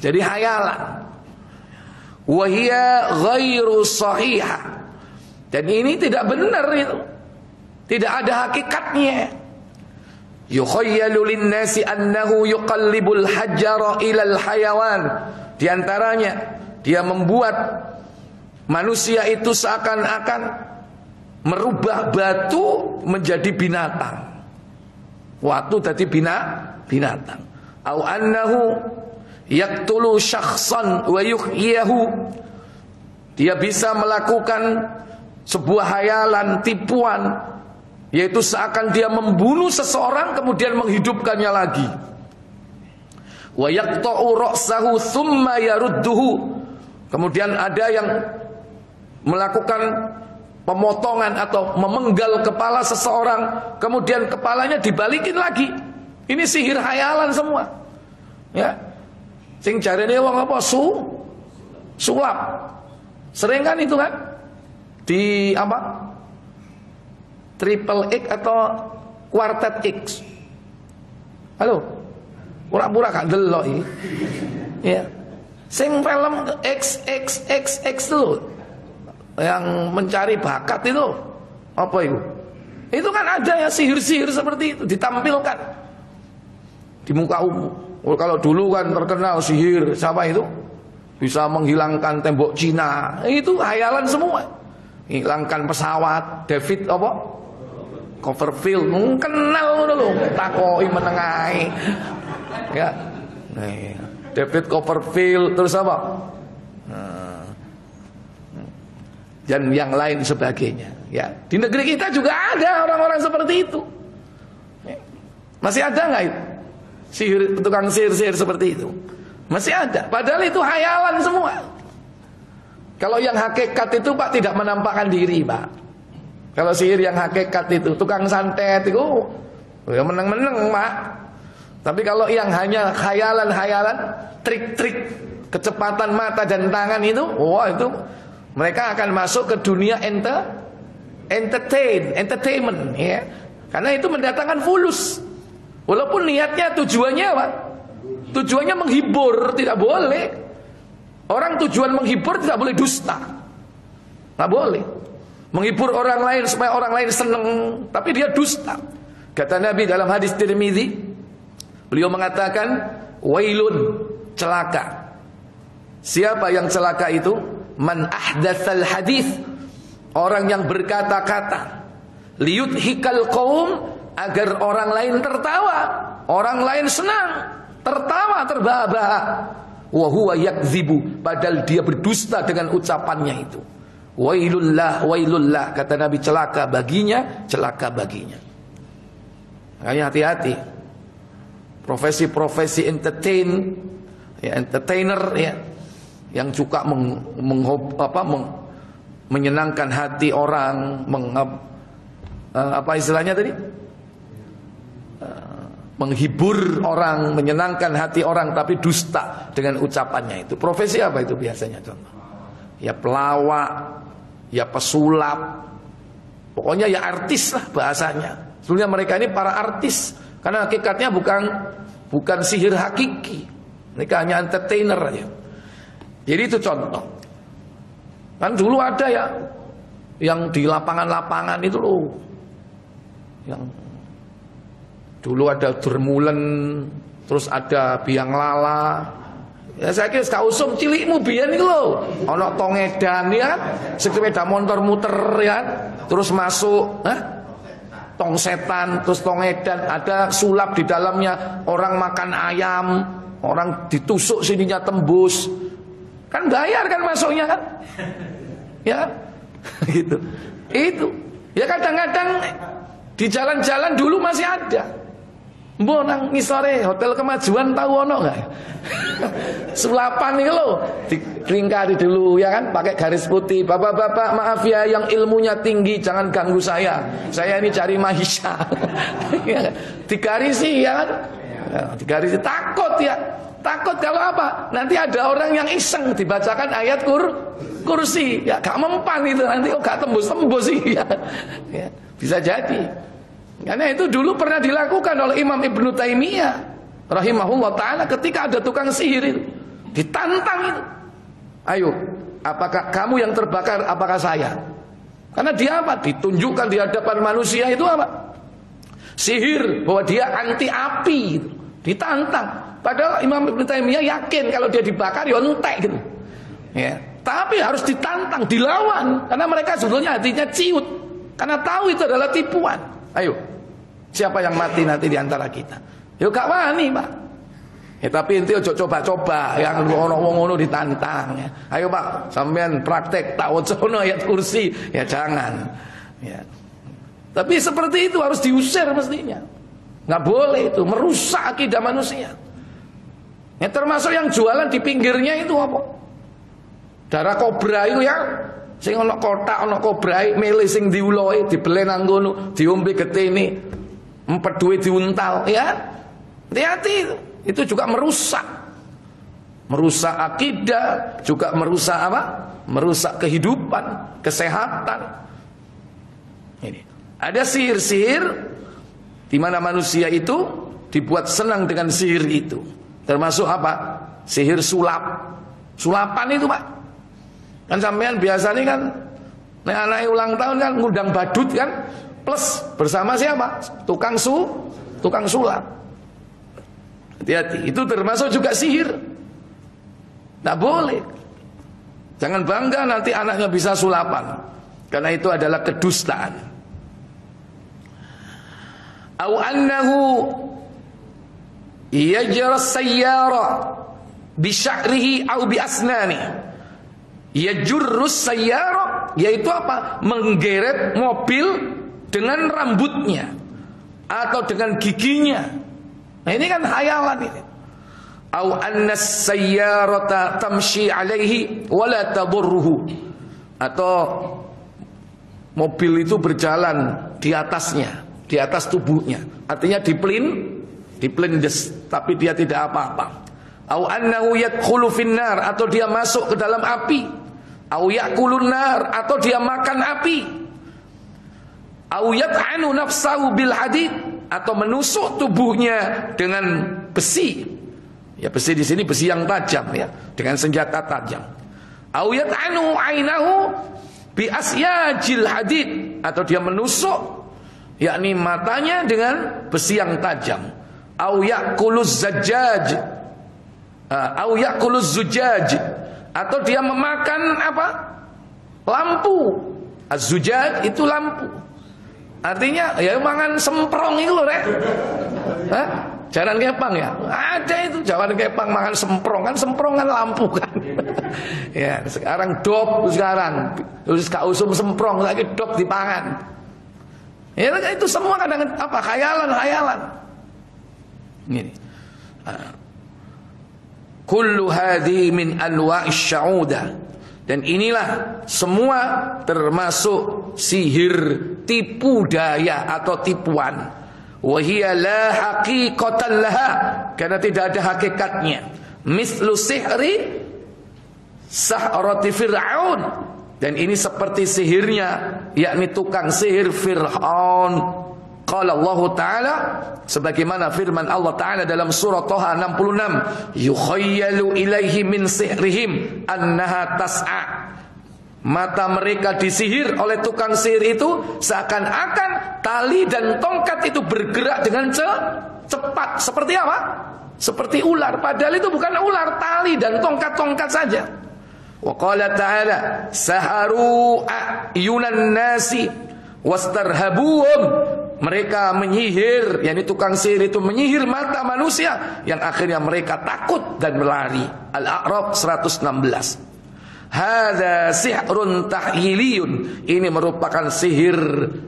Speaker 1: Jadi khayalan. Wa hiya ghairu sahihah. Dan ini tidak benar itu. Tidak ada hakikatnya. Yukhayyalu lin-nasi annahu yuqallibul hajara ilal hayawan. Di antaranya dia membuat manusia itu seakan-akan merubah batu menjadi binatang. Waktu tadi binatang. Au annahu yaqtulu syakhsan wa yuhyihu. Dia bisa melakukan sebuah hayalan, tipuan, yaitu seakan dia membunuh seseorang kemudian menghidupkannya lagi. Wa yaqta'u ra'sahu thumma yarudduhu. Kemudian ada yang melakukan pemotongan atau memenggal kepala seseorang, kemudian kepalanya dibalikin lagi. Ini sihir hayalan semua. Ya. Sing jarene wong apa sulap. Sering kan itu kan? Di apa? Triple X atau Quartet X. Halo. Pura-pura gak delok iki. Ya. Sing film XXXX tuh yang mencari bakat itu apa itu? Itu kan ada ya sihir-sihir seperti itu ditampilkan di muka umum. Kalau dulu kan terkenal sihir siapa itu? Bisa menghilangkan tembok Cina. Itu hayalan semua. Hilangkan pesawat David apa? Copperfield. Kenal ngono lho, takoki menengahi. Ya. Nah, David Copperfield terus apa? Dan yang lain sebagainya. Ya, di negeri kita juga ada orang-orang seperti itu. Masih ada nggak itu? Tukang sihir-sihir seperti itu. Masih ada. Padahal itu hayalan semua. Kalau yang hakikat itu Pak tidak menampakkan diri Pak. Kalau sihir yang hakikat itu tukang santet itu ya meneng-meneng Pak. Tapi kalau yang hanya khayalan-khayalan, trik-trik, kecepatan mata dan tangan itu, wah itu mereka akan masuk ke dunia entertainment ya. Karena itu mendatangkan fulus. Walaupun niatnya tujuannya apa? Tujuannya menghibur, tidak boleh. Orang tujuan menghibur tidak boleh dusta. Nggak boleh. Menghibur orang lain supaya orang lain senang, tapi dia dusta. Kata Nabi dalam hadis Tirmidzi, beliau mengatakan, wailun, celaka. Siapa yang celaka itu? Man ahdatsal hadis, orang yang berkata-kata, liyudhikal qaum, agar orang lain tertawa, orang lain senang, tertawa terbahak-bahak. Wa huwa yakdzibu, padahal dia berdusta dengan ucapannya itu. Wailullah, wailullah, kata Nabi, celaka baginya, celaka baginya. Makanya hati-hati. Profesi-profesi entertainer ya, yang suka menyenangkan hati orang, apa istilahnya tadi? Menghibur orang, menyenangkan hati orang, tapi dusta dengan ucapannya itu. Profesi apa itu biasanya contoh? Ya pelawak, ya pesulap, pokoknya ya artis lah bahasanya. Sebenarnya mereka ini para artis, karena hakikatnya bukan sihir hakiki. Mereka hanya entertainer aja. Jadi itu contoh. Kan dulu ada ya yang di lapangan-lapangan itu loh, yang dulu ada dermulen, terus ada biang lala. Ya saya kira gak usum cilikmu biyen iku lho. Ana tongedan ya, sepeda motor muter ya, terus masuk, tong setan, terus tongedan, ada sulap di dalamnya, orang makan ayam, orang ditusuk sininya tembus. Kan bayar kan masuknya kan? Ya. Gitu. Itu. Ya kadang-kadang di jalan-jalan dulu masih ada. Mbok nang ngisore Hotel Kemajuan tahu ono enggak? Sulapan iki lho, dikelingkari dulu ya kan, pakai garis putih. Bapak-bapak maaf ya yang ilmunya tinggi jangan ganggu saya. Saya ini cari mahisha. Digarisi ya kan? Ya, digarisi takut ya. Takut kalau apa? Nanti ada orang yang iseng dibacakan ayat kursi. Ya gak mempan itu, nanti kok gak tembus-tembus sih ya. Ya, bisa jadi. Karena itu dulu pernah dilakukan oleh Imam Ibnu Taimiyah rahimahullah ta'ala ketika ada tukang sihir itu. Ditantang itu. Ayo, apakah kamu yang terbakar, apakah saya? Karena dia apa? Ditunjukkan di hadapan manusia itu apa? Sihir, bahwa dia anti api. Ditantang. Padahal Imam Ibnu Taimiyah yakin kalau dia dibakar ya entek gitu. Ya. Tapi harus ditantang, dilawan. Karena mereka sebetulnya hatinya ciut. Karena tahu itu adalah tipuan. Ayo, siapa yang mati nanti di antara kita? Ya gak wani, Pak. Ya tapi inti ojo coba-coba, yang ono wong ngono ditantang ya. Ayo Pak, sampean praktek tak wacono ayat kursi, ya jangan. Ya. Tapi seperti itu harus diusir mestinya. Nggak boleh itu, merusak akidah manusia. Ya termasuk yang jualan di pinggirnya itu apa? Darah kobra itu ya. Sing ana kotak ana kobrae milih sing diulohi dibelen nang ngono diombe getene empet duwe diuntal ya. Hati-hati itu juga merusak akidah, juga merusak apa? Merusak kehidupan, kesehatan. Ini ada sihir-sihir di mana manusia itu dibuat senang dengan sihir itu. Termasuk apa? Sihir sulap. Sulapan itu, Pak. Kan sampean biasanya kan nek anake ulang tahun kan ngundang badut kan, plus bersama siapa? Tukang sulap. Hati-hati, itu termasuk juga sihir. Tidak boleh. Jangan bangga nanti anaknya bisa sulapan, karena itu adalah kedustaan. Au annahu yajra sayyara bi sya'rihi au bi asnani. Yajurrus sayyara, yaitu apa? Menggeret mobil dengan rambutnya atau dengan giginya. Nah ini kan hayalan ini. Au anna sayyarata tamshi alaihi wala tadurruhu, atau mobil itu berjalan di atasnya, di atas tubuhnya. Artinya diplindes, tapi dia tidak apa-apa. Au annahu yadkhulu finnar, atau dia masuk ke dalam api. Au yakulun nar, atau dia makan api. Au yat'anu nafsahu bil hadid, atau menusuk tubuhnya dengan besi. Ya besi di sini besi yang tajam ya, dengan senjata tajam. Au yat'anu 'ainahu bi asyajil hadid, atau dia menusuk yakni matanya dengan besi yang tajam. Au ya'kuluz zajjaj, au ya'kuluz zujaj, atau dia memakan apa? Lampu. Az-zujaj itu lampu. Artinya ya mangan semprong itu loh, Rek. Hah? Jaran kepang ya? Ada itu jaran kepang mangan semprong, kan semprong kan lampu kan. Ya, sekarang dop sekarang. Terus gak usum semprong lagi dop dipangan. Ya itu semua kadang apa? Khayalan. Ini. Kullu hadhi min anwa'ish sya'udah. Dan inilah semua termasuk sihir, tipu daya atau tipuan. Wahia la haqiqatan laha, karena tidak ada hakikatnya. Mislu sihri sahrati Fir'aun, dan ini seperti sihirnya yakni tukang sihir Fir'aun. Qala Allah Ta'ala, sebagaimana firman Allah Ta'ala dalam surah Thaha 66, yukhayyalu ilaihi min sihrihim annaha tas'a. Mata mereka disihir oleh tukang sihir itu seakan-akan tali dan tongkat itu bergerak dengan cepat. Seperti apa? Seperti ular. Padahal itu bukan ular, tali dan tongkat-tongkat saja. Wa qala ta'ala saharu a'yunan nasi wastarhabuhum. Mereka menyihir, yakni tukang sihir itu menyihir mata manusia yang akhirnya mereka takut dan melari. Al-A'raf 116. Hadza sihrun tahyiliyun, ini merupakan sihir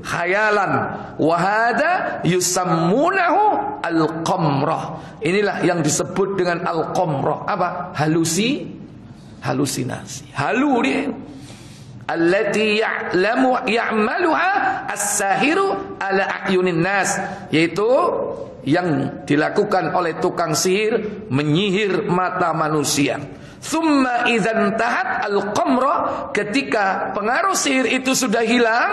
Speaker 1: khayalan. Wa hadza yusammunahu al-qamrah, inilah yang disebut dengan al-qamrah. Apa? Halusinasi. Halu dia. Allati ya'maluha as-sahiru ala a'yunin nas, yaitu yang dilakukan oleh tukang sihir menyihir mata manusia. Thumma idzan tahat al-qamra, ketika pengaruh sihir itu sudah hilang,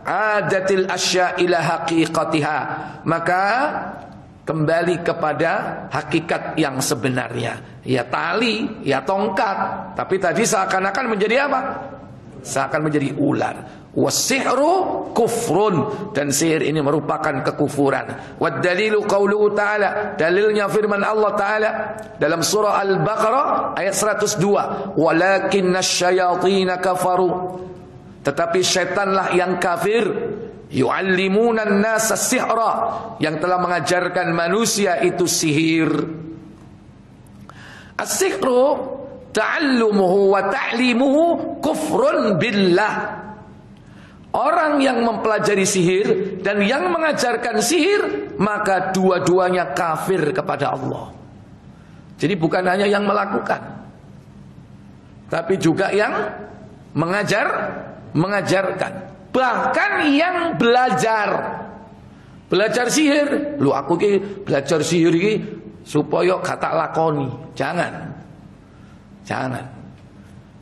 Speaker 1: adatil asya ila haqiqatiha, maka kembali kepada hakikat yang sebenarnya. Ya tali, ya tongkat, tapi tadi seakan-akan menjadi apa? Seakan menjadi ular. Wasihru kufrun, dan sihir ini merupakan kekufuran. Wad dalilu qauluhu ta'ala, dalilnya firman Allah Ta'ala dalam surah Al-Baqarah ayat 102, walakinnash syayatin kafaru, tetapi syaitanlah yang kafir, yu'allimunan nasa sihra, yang telah mengajarkan manusia itu sihir. As-sihru ta'allumuhu wa ta'limuhu kufrun billah. Orang yang mempelajari sihir dan yang mengajarkan sihir, maka dua-duanya kafir kepada Allah. Jadi bukan hanya yang melakukan, tapi juga yang mengajarkan. Bahkan yang belajar sihir. Lu aku ki belajar sihir ki supaya gak tak lakoni. Jangan.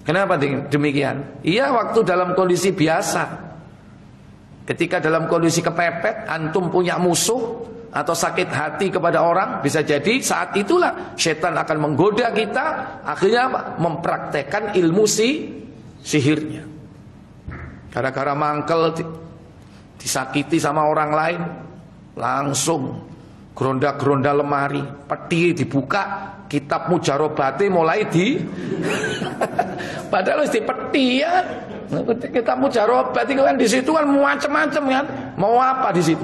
Speaker 1: Kenapa demikian? Iya, waktu dalam kondisi biasa. Ketika dalam kondisi kepepet, antum punya musuh atau sakit hati kepada orang, bisa jadi saat itulah setan akan menggoda kita, akhirnya apa? Mempraktekkan ilmu sihirnya. Gara-gara mangkel disakiti sama orang lain, langsung geronda-geronda lemari, peti dibuka, kitab mujarobate mulai padahal harus dipeti ya. Kitab mujarobat itu kan di situ kan macam-macam kan. Mau apa di situ?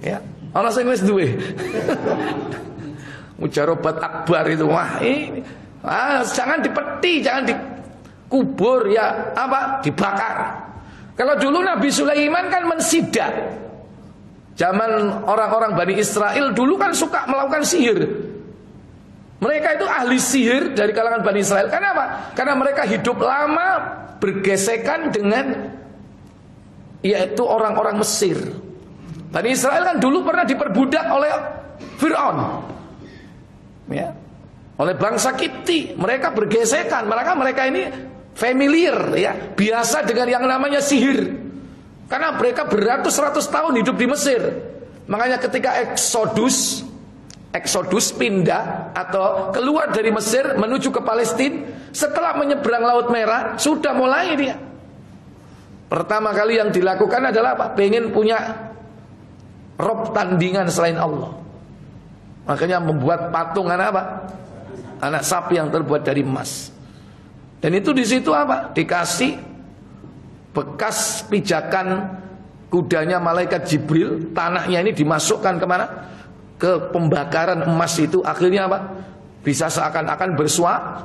Speaker 1: Ya, ana sing wis duwe. Mujarobat akbar itu. Wah, ini jangan dipeti, jangan dikubur ya, apa? Dibakar. Kalau dulu Nabi Sulaiman kan mensidak. Zaman orang-orang Bani Israel dulu kan suka melakukan sihir. Mereka itu ahli sihir dari kalangan Bani Israel. Kenapa? Karena mereka hidup lama bergesekan dengan yaitu orang-orang Mesir. Bani Israel kan dulu pernah diperbudak oleh Fir'aun, ya, oleh bangsa Kipti. Mereka bergesekan. Mereka ini familiar, ya, biasa dengan yang namanya sihir. Karena mereka beratus-ratus tahun hidup di Mesir. Makanya ketika eksodus, pindah atau keluar dari Mesir menuju ke Palestina, setelah menyeberang Laut Merah sudah mulai dia. Pertama kali yang dilakukan adalah apa? Pengen punya rob tandingan selain Allah. Makanya membuat patung anak apa? Anak sapi yang terbuat dari emas. Dan itu di situ apa? Dikasih bekas pijakan kudanya malaikat Jibril. Tanahnya ini dimasukkan kemana? Ke pembakaran emas itu. Akhirnya apa? Bisa seakan-akan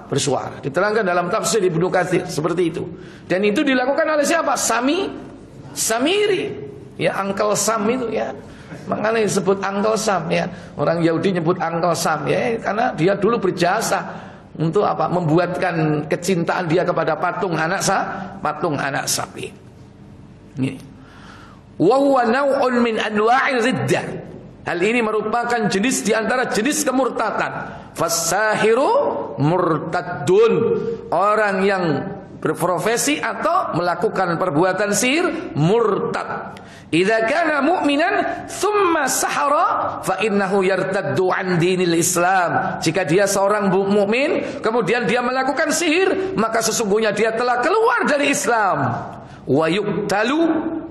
Speaker 1: bersuara. Diterangkan dalam tafsir Ibnu Katsir seperti itu. Dan itu dilakukan oleh siapa? Samiri. Ya, Uncle Sam itu ya. Makanya disebut Uncle Sam ya. Orang Yahudi nyebut Uncle Sam ya, karena dia dulu berjasa untuk apa? Membuatkan kecintaan dia kepada patung anak sapi. Ini. Wa huwa naw'un min anwa'ir riddah. Hal ini merupakan jenis di antara jenis kemurtadan. Fasahiru murtadun. Orang yang berprofesi atau melakukan perbuatan sihir murtad. Idza kana mu'minan thumma sahara fa innahu yartaddu an dinil Islam. Jika dia seorang mukmin kemudian dia melakukan sihir, maka sesungguhnya dia telah keluar dari Islam. Wa yuqtalu,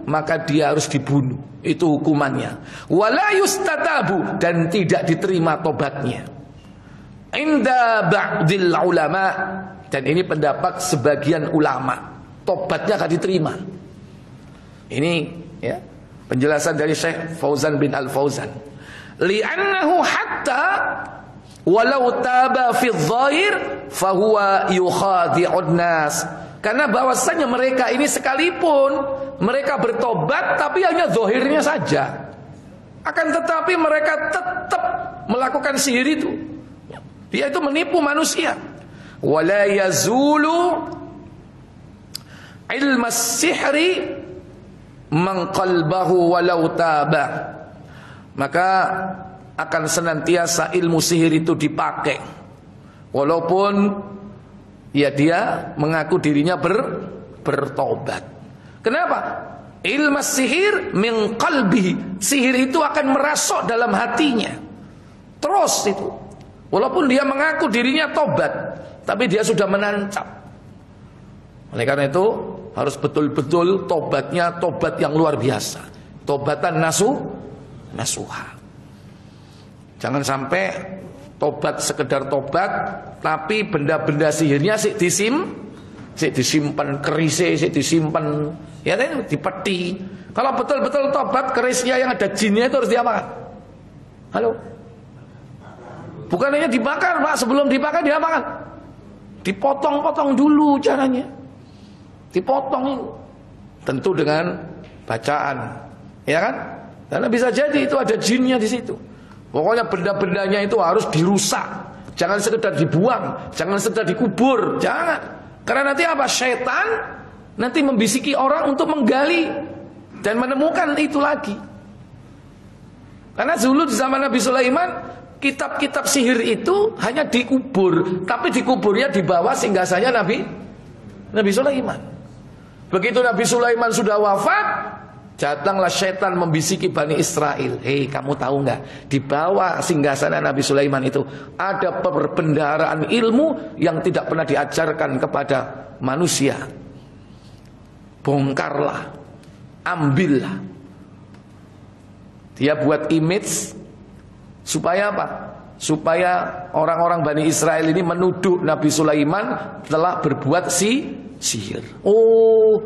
Speaker 1: maka dia harus dibunuh. Itu hukumannya. Wala yustatabu, dan tidak diterima tobatnya. Inda ba'dil ulama, dan ini pendapat sebagian ulama, tobatnya akan diterima. Ini ya penjelasan dari Syekh Fauzan bin Al-Fauzan. Li'annahu hatta walau taba fi dhahir fahuwa yukhadi'un nas. Karena bahwasanya mereka ini sekalipun mereka bertobat tapi hanya zahirnya saja, akan tetapi mereka tetap melakukan sihir itu. Dia itu menipu manusia. Wala yazulu ilmas sihri man qalbahu walau taba. Maka akan senantiasa ilmu sihir itu dipakai walaupun ya dia mengaku dirinya bertobat. Kenapa? Ilmas sihir min qalbihi. Sihir itu akan merasuk dalam hatinya. Terus itu. Walaupun dia mengaku dirinya tobat, tapi dia sudah menancap. Oleh karena itu harus betul-betul tobatnya tobat yang luar biasa. Tobatan nasuha. Jangan sampai tobat sekedar tobat, tapi benda-benda sihirnya sik disimpan kerisnya, sik disimpan ya di peti. Kalau betul-betul tobat, kerisnya yang ada jinnya itu harus diapakan? Halo? Bukan hanya dibakar, Pak. Sebelum dibakar diapakan? Dipotong-potong dulu caranya. Dipotong itu. Tentu dengan bacaan. Ya kan? Karena bisa jadi itu ada jinnya di situ. Pokoknya benda-bendanya itu harus dirusak. Jangan sekedar dibuang, jangan sekedar dikubur, jangan. Karena nanti apa? Syaitan nanti membisiki orang untuk menggali dan menemukan itu lagi. Karena dulu di zaman Nabi Sulaiman, kitab-kitab sihir itu hanya dikubur, tapi dikuburnya di bawah singgasananya Nabi Sulaiman. Begitu Nabi Sulaiman sudah wafat, datanglah syaitan membisiki Bani Israel. Hei, kamu tahu nggak? Di bawah singgasana Nabi Sulaiman itu ada perbendaharaan ilmu yang tidak pernah diajarkan kepada manusia. Bongkarlah, ambillah. Dia buat image supaya apa? Supaya orang-orang Bani Israel ini menuduh Nabi Sulaiman telah berbuat sihir. Oh,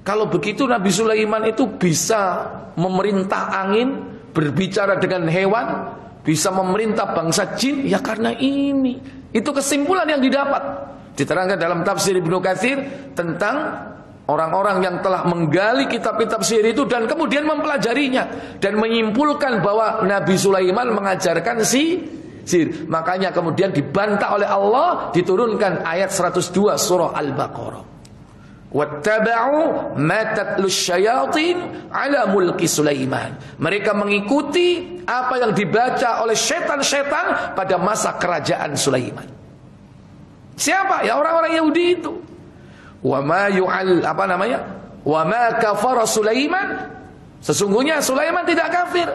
Speaker 1: kalau begitu Nabi Sulaiman itu bisa memerintah angin, berbicara dengan hewan, bisa memerintah bangsa jin, ya karena ini. Itu kesimpulan yang didapat. Diterangkan dalam tafsir Ibnu Katsir tentang orang-orang yang telah menggali kitab-kitab sihir itu dan kemudian mempelajarinya dan menyimpulkan bahwa Nabi Sulaiman mengajarkan sihir. Makanya kemudian dibantah oleh Allah, diturunkan ayat 102 surah Al-Baqarah. Wattaba'u ma tatlus syayatin ala mulki Sulaiman. Mereka mengikuti apa yang dibaca oleh setan-setan pada masa kerajaan Sulaiman. Siapa? Ya orang-orang Yahudi itu. Wa ma
Speaker 2: Wa ma kafara Sulaiman. Sesungguhnya Sulaiman tidak kafir.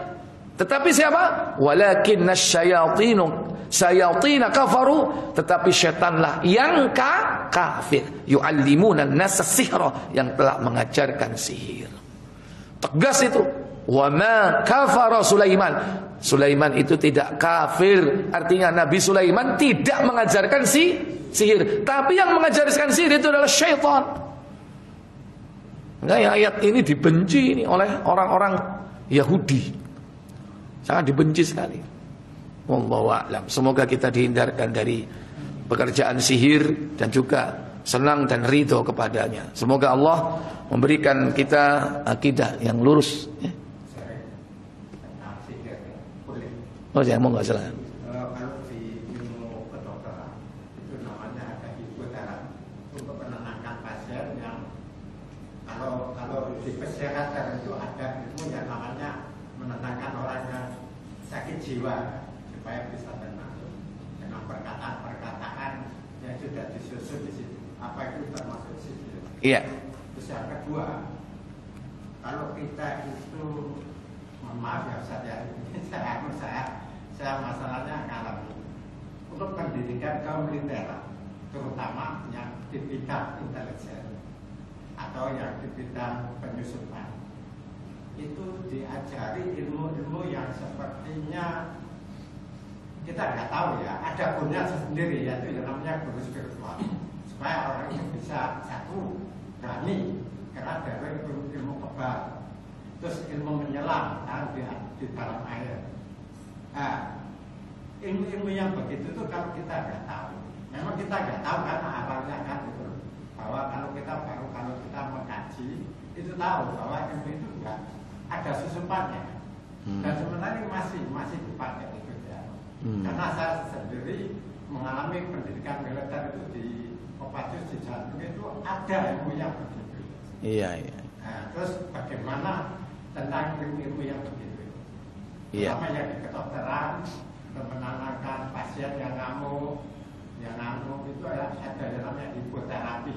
Speaker 1: Tetapi siapa? Walakinna syayatina kafaru, tetapi syaitanlah yang kafir. Yu'allimuna an-nasa sihra, yang telah mengajarkan sihir. Tegas itu. Wa ma kafara Sulaiman. Sulaiman itu tidak kafir. Artinya Nabi Sulaiman tidak mengajarkan sihir. Tapi yang mengajarkan sihir itu adalah syaitan. Nah, ayat ini dibenci ini oleh orang-orang Yahudi. Sangat dibenci sekali. Wallahu a'lam. Semoga kita dihindarkan dari pekerjaan sihir dan juga senang dan ridho kepadanya. Semoga Allah memberikan kita akidah yang lurus. Oh ya, mau nggak salah.
Speaker 2: Kalau di ilmu kedokteran itu namanya ada hipoterapi untuk menenangkan pasien yang kalau di kesehatan itu ada ilmu yang namanya menenangkan orang yang sakit jiwa supaya bisa tenang dengan perkataan-perkataan yang sudah disusun di situ. Apa itu termasuk sihir?
Speaker 1: Iya.
Speaker 2: Terus yang kedua, kalau kita itu, maaf ya Ustaz ya, saya masalahnya ngalami untuk pendidikan kaum militer, terutama yang di bidang intelijen atau yang di bidang penyusupan, itu diajari ilmu-ilmu yang sepertinya kita nggak tahu ya, ada gurunya sendiri, yaitu yang namanya guru spiritual, supaya orang itu bisa satu berani karena dari ilmu kebal, terus ilmu menyelam di dalam air. Nah, ilmu-ilmu yang begitu tuh kalau kita nggak tahu, memang kita nggak tahu karena awalnya kan itu, bahwa kalau kita mengkaji itu tahu bahwa ilmu itu enggak ada susupannya, dan sebenarnya masih dipakai itu ya. Karena saya sendiri mengalami pendidikan militer itu di Kopassus di Jantung itu ada ilmu yang begitu.
Speaker 1: Iya.
Speaker 2: Nah, terus bagaimana tentang ilmu-ilmu yang begitu? Sama yang di kedokteran, menenangkan pasien yang ngamuk itu ada yang namanya hipoterapi.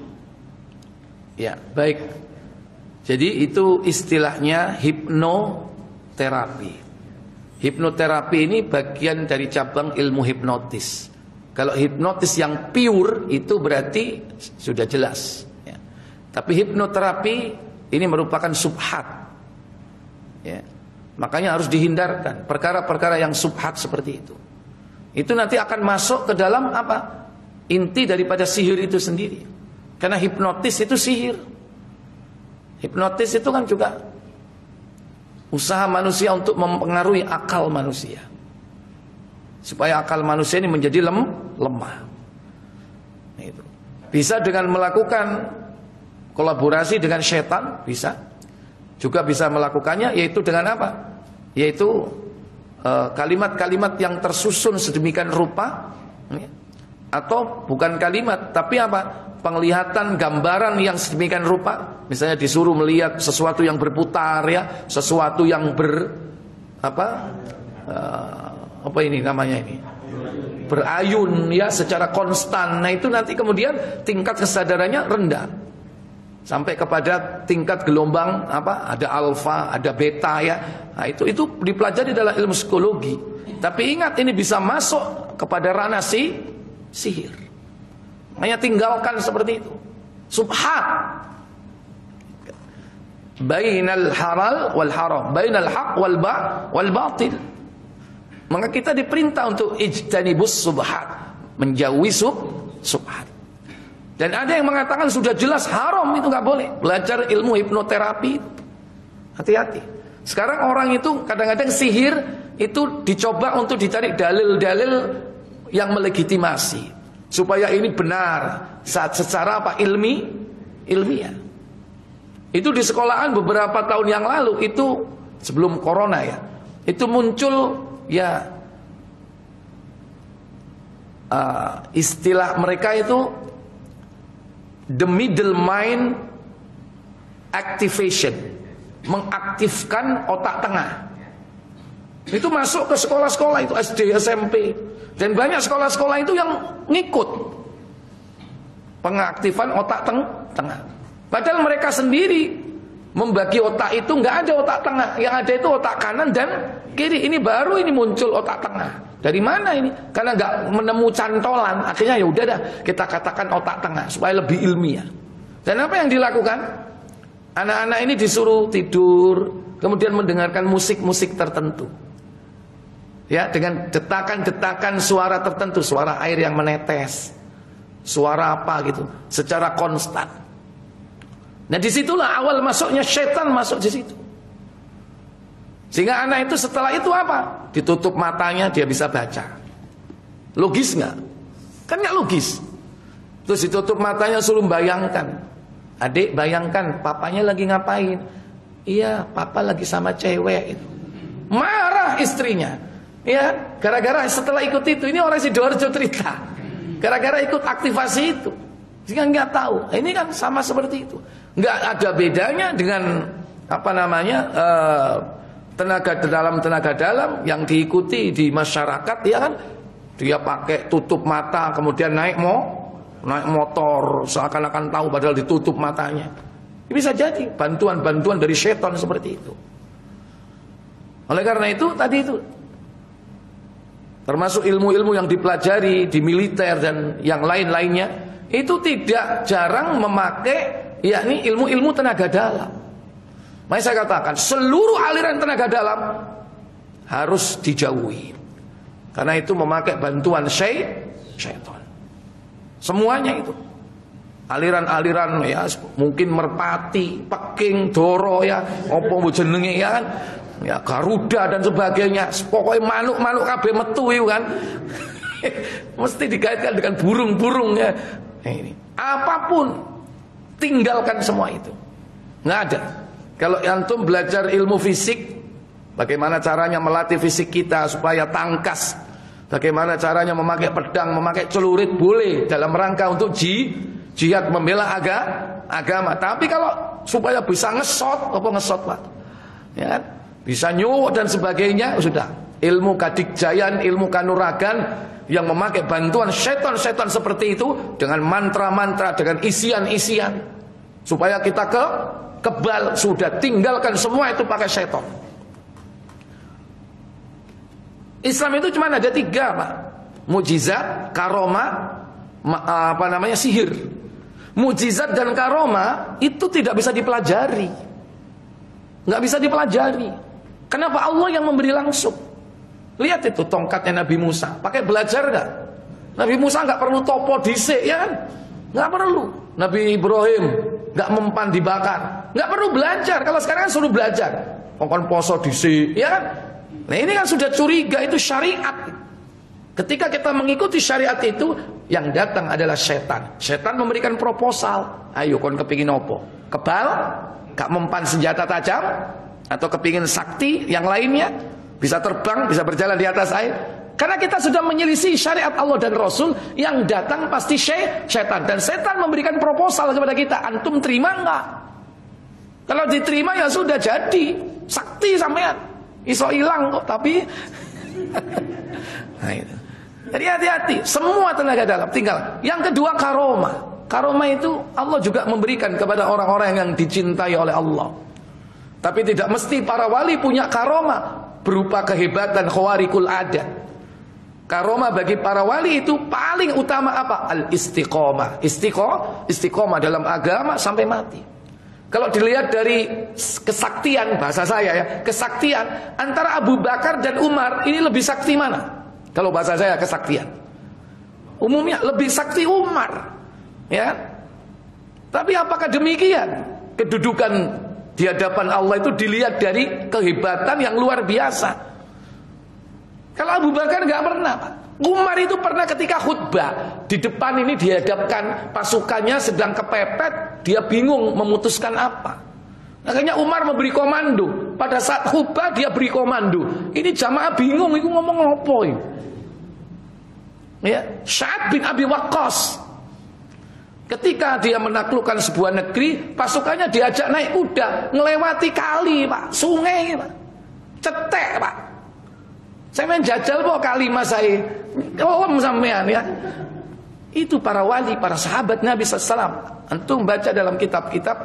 Speaker 1: Ya, baik. Jadi itu istilahnya hipnoterapi. Hipnoterapi ini bagian dari cabang ilmu hipnotis. Kalau hipnotis yang pure itu berarti sudah jelas ya. Tapi hipnoterapi ini merupakan subhat ya. Makanya harus dihindarkan perkara-perkara yang subhat seperti itu. Itu nanti akan masuk ke dalam apa? Inti daripada sihir itu sendiri. Karena hipnotis itu sihir. Hipnotis itu kan juga usaha manusia untuk mempengaruhi akal manusia, supaya akal manusia ini menjadi lemah. Nah, itu bisa dengan melakukan kolaborasi dengan setan, bisa. Juga bisa melakukannya yaitu dengan apa? Yaitu kalimat-kalimat yang tersusun sedemikian rupa ya. Atau bukan kalimat tapi apa? Penglihatan gambaran yang sedemikian rupa. Misalnya disuruh melihat sesuatu yang berputar ya, sesuatu yang apa ini namanya ini? Berayun ya secara konstan. Nah, itu nanti kemudian tingkat kesadarannya rendah. Sampai kepada tingkat gelombang apa? Ada alfa, ada beta ya. Nah, itu dipelajari dalam ilmu psikologi. Tapi ingat ini bisa masuk kepada ranah sihir. Hanya tinggalkan seperti itu. Subhat. Bainal halal wal haram, bainal haq wal batil. Maka kita diperintah untuk ijtanibus subhat, menjauhi subhat. Dan ada yang mengatakan sudah jelas haram itu nggak boleh belajar ilmu hipnoterapi. Hati-hati. Sekarang orang itu kadang-kadang sihir itu dicoba untuk dicari dalil-dalil yang melegitimasi supaya ini benar secara apa ilmiah. Itu di sekolahan beberapa tahun yang lalu itu sebelum corona ya. Itu muncul ya istilah mereka itu the middle mind activation, mengaktifkan otak tengah. Itu masuk ke sekolah-sekolah itu SD, SMP, dan banyak sekolah-sekolah itu yang ngikut pengaktifan otak tengah. Padahal mereka sendiri membagi otak itu nggak ada otak tengah, yang ada itu otak kanan dan kiri. Ini baru ini muncul otak tengah. Dari mana ini? Karena nggak menemu cantolan, akhirnya ya udah dah kita katakan otak tengah supaya lebih ilmiah. Dan apa yang dilakukan? Anak-anak ini disuruh tidur, kemudian mendengarkan musik-musik tertentu. Ya, dengan detakan-detakan suara tertentu, suara air yang menetes, suara apa gitu, secara konstan. Nah disitulah awal masuknya setan masuk di situ. Sehingga anak itu setelah itu apa? Ditutup matanya dia bisa baca. Logis nggak? Kan nggak logis. Terus ditutup matanya suruh bayangkan. Adik bayangkan papanya lagi ngapain? Iya, papa lagi sama cewek itu. Marah istrinya. Ya, gara-gara setelah ikut itu, ini orang Sidoarjo cerita. Gara-gara ikut aktivasi itu, sehingga nggak tahu. Ini kan sama seperti itu. Nggak ada bedanya dengan apa namanya tenaga dalam yang diikuti di masyarakat, ya kan? Dia pakai tutup mata, kemudian naik motor, seakan-akan tahu padahal ditutup matanya. Ini bisa jadi bantuan-bantuan dari setan seperti itu. Oleh karena itu tadi itu, termasuk ilmu-ilmu yang dipelajari di militer dan yang lain-lainnya, itu tidak jarang memakai yakni ilmu-ilmu tenaga dalam. Makanya saya katakan seluruh aliran tenaga dalam harus dijauhi, karena itu memakai bantuan syaitan. Semuanya itu aliran-aliran ya, mungkin merpati, peking, doro ya, opo jenenge ya kan, ya Garuda dan sebagainya. Pokoknya manuk-manuk kabeh metu itu kan. Mesti dikaitkan dengan burung-burung ya. Ini apapun, tinggalkan semua itu. Nggak ada. Kalau antum belajar ilmu fisik, bagaimana caranya melatih fisik kita supaya tangkas, bagaimana caranya memakai pedang, memakai celurit, boleh dalam rangka untuk jihad membela agama. Tapi kalau supaya bisa ngesot, apa ngesot Pak? Ya kan? Bisa nyuwuk dan sebagainya, sudah. Ilmu kadikjayan, ilmu kanuragan yang memakai bantuan setan-setan seperti itu dengan mantra-mantra, dengan isian-isian supaya kita kebal, sudah tinggalkan semua itu pakai setan. Islam itu cuma ada 3 Pak. Mukjizat, karomah, sihir. Mukjizat dan karomah itu tidak bisa dipelajari. Nggak bisa dipelajari. Kenapa? Allah yang memberi langsung. Lihat itu tongkatnya Nabi Musa. Pakai belajar nggak? Nabi Musa nggak perlu topo dhisik ya kan? Nggak perlu. Nabi Ibrahim nggak mempan dibakar. Nggak perlu belajar. Kalau sekarang kan suruh belajar. Pokoknya poso dhisik ya kan? Nah ini kan sudah curiga, itu syariat. Ketika kita mengikuti syariat itu, yang datang adalah setan. Setan memberikan proposal. Ayo kon kepingin opo? Kebal? Gak mempan senjata tajam? Atau kepingin sakti yang lainnya? Bisa terbang, bisa berjalan di atas air? Karena kita sudah menyelisih syariat Allah dan Rasul, yang datang pasti setan. Dan setan memberikan proposal kepada kita. Antum terima enggak? Kalau diterima ya sudah jadi. Sakti sampean. Iso hilang kok, tapi nah itu. Jadi hati-hati, semua tenaga dalam tinggal. Yang kedua karomah. Karomah itu Allah juga memberikan kepada orang-orang yang dicintai oleh Allah. Tapi tidak mesti para wali punya karomah berupa kehebatan khawarikul adat. Karomah bagi para wali itu paling utama apa? Al-istiqomah. Istiqomah dalam agama sampai mati. Kalau dilihat dari kesaktian, bahasa saya ya, kesaktian antara Abu Bakar dan Umar, ini lebih sakti mana? Kalau bahasa saya kesaktian, umumnya lebih sakti Umar, ya. Tapi apakah demikian? Kedudukan di hadapan Allah itu dilihat dari kehebatan yang luar biasa. Kalau Abu Bakar nggak pernah, Pak. Umar itu pernah ketika khutbah di depan ini dihadapkan pasukannya sedang kepepet, dia bingung memutuskan apa. Akhirnya Umar memberi komando. Pada saat khutbah dia beri komando. Ini jamaah bingung, itu ngomong apa ini? Ya, Sa'ad bin Abi Waqqas ketika dia menaklukkan sebuah negeri, pasukannya diajak naik kuda, ngelewati kali, Pak, sungai, Pak, cetek, Pak. Saya main jajal kok kali mas saya kelem sampean ya. Itu para wali, para sahabat Nabi SAW. Antum baca dalam kitab-kitab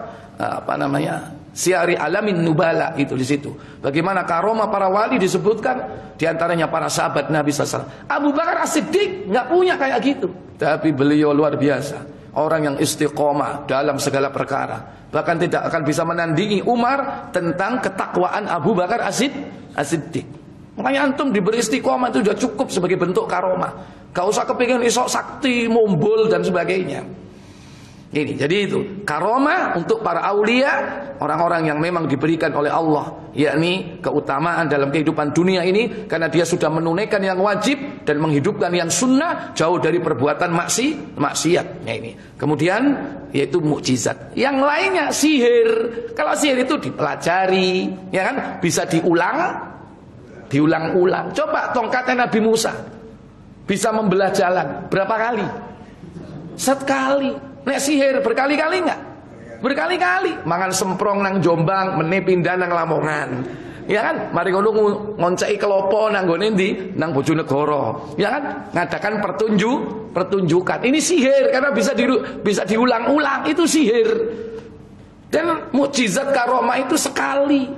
Speaker 1: Syiari Alamin Nubala itu di situ. Bagaimana karomah para wali disebutkan, di antaranya para sahabat Nabi SAW. Abu Bakar As-Siddiq nggak punya kayak gitu, tapi beliau luar biasa, orang yang istiqomah dalam segala perkara. Bahkan tidak akan bisa menandingi Umar tentang ketakwaan Abu Bakar As-Siddiq. Makanya antum diberi istiqomah itu sudah cukup sebagai bentuk karomah. Gak usah kepingin isok sakti, mumbul dan sebagainya. Ini, jadi itu karomah untuk para aulia, orang-orang yang memang diberikan oleh Allah, yakni keutamaan dalam kehidupan dunia ini karena dia sudah menunaikan yang wajib dan menghidupkan yang sunnah, jauh dari perbuatan maksiat. Nah, ini. Kemudian yaitu mukjizat. Yang lainnya sihir. Kalau sihir itu dipelajari, ya kan, bisa diulang-ulang. Coba tongkatnya Nabi Musa bisa membelah jalan berapa kali? Sekali. Nek sihir berkali-kali enggak? Berkali-kali. Mangan semprong nang Jombang, mene pindah nang Lamongan. Ya kan? Mari ngono ngonceki kelopo nang gone ndi? Nang Bojonegoro. Ya kan? Ngadakan pertunjukan. Ini sihir karena bisa diulang-ulang. Itu sihir. Dan mukjizat karomah itu sekali.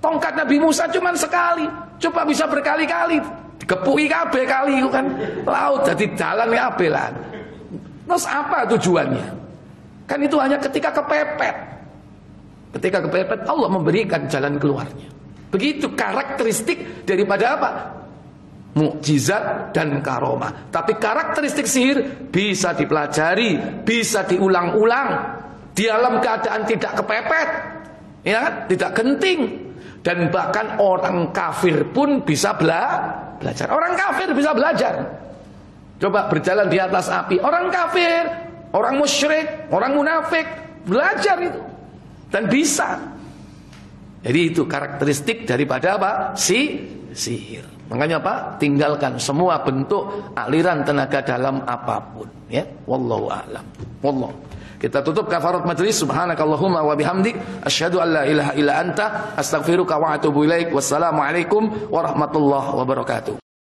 Speaker 1: Tongkat Nabi Musa cuman sekali. Coba bisa berkali-kali. Dikepuki kabeh kali itu kan. Laut jadi jalan kabeh lah. Terus apa tujuannya? Kan itu hanya ketika kepepet. Ketika kepepet Allah memberikan jalan keluarnya. Begitu karakteristik daripada apa? Mukjizat dan karomah. Tapi karakteristik sihir bisa dipelajari, bisa diulang-ulang dalam keadaan tidak kepepet, ya kan? Tidak genting. Dan bahkan orang kafir pun bisa belajar. Orang kafir bisa belajar. Coba berjalan di atas api. Orang kafir, orang musyrik, orang munafik belajar itu dan bisa. Jadi itu karakteristik daripada apa? Sihir. Makanya apa? Tinggalkan semua bentuk aliran tenaga dalam apapun. Ya, wallahu a'lam. Wallah. Kita tutup kafarat majlis. Subhanakallahumma wa bihamdik asyhadu an la ilaha illa anta astaghfiruka wa atubu ilaik. Wassalamualaikum warahmatullahi wabarakatuh.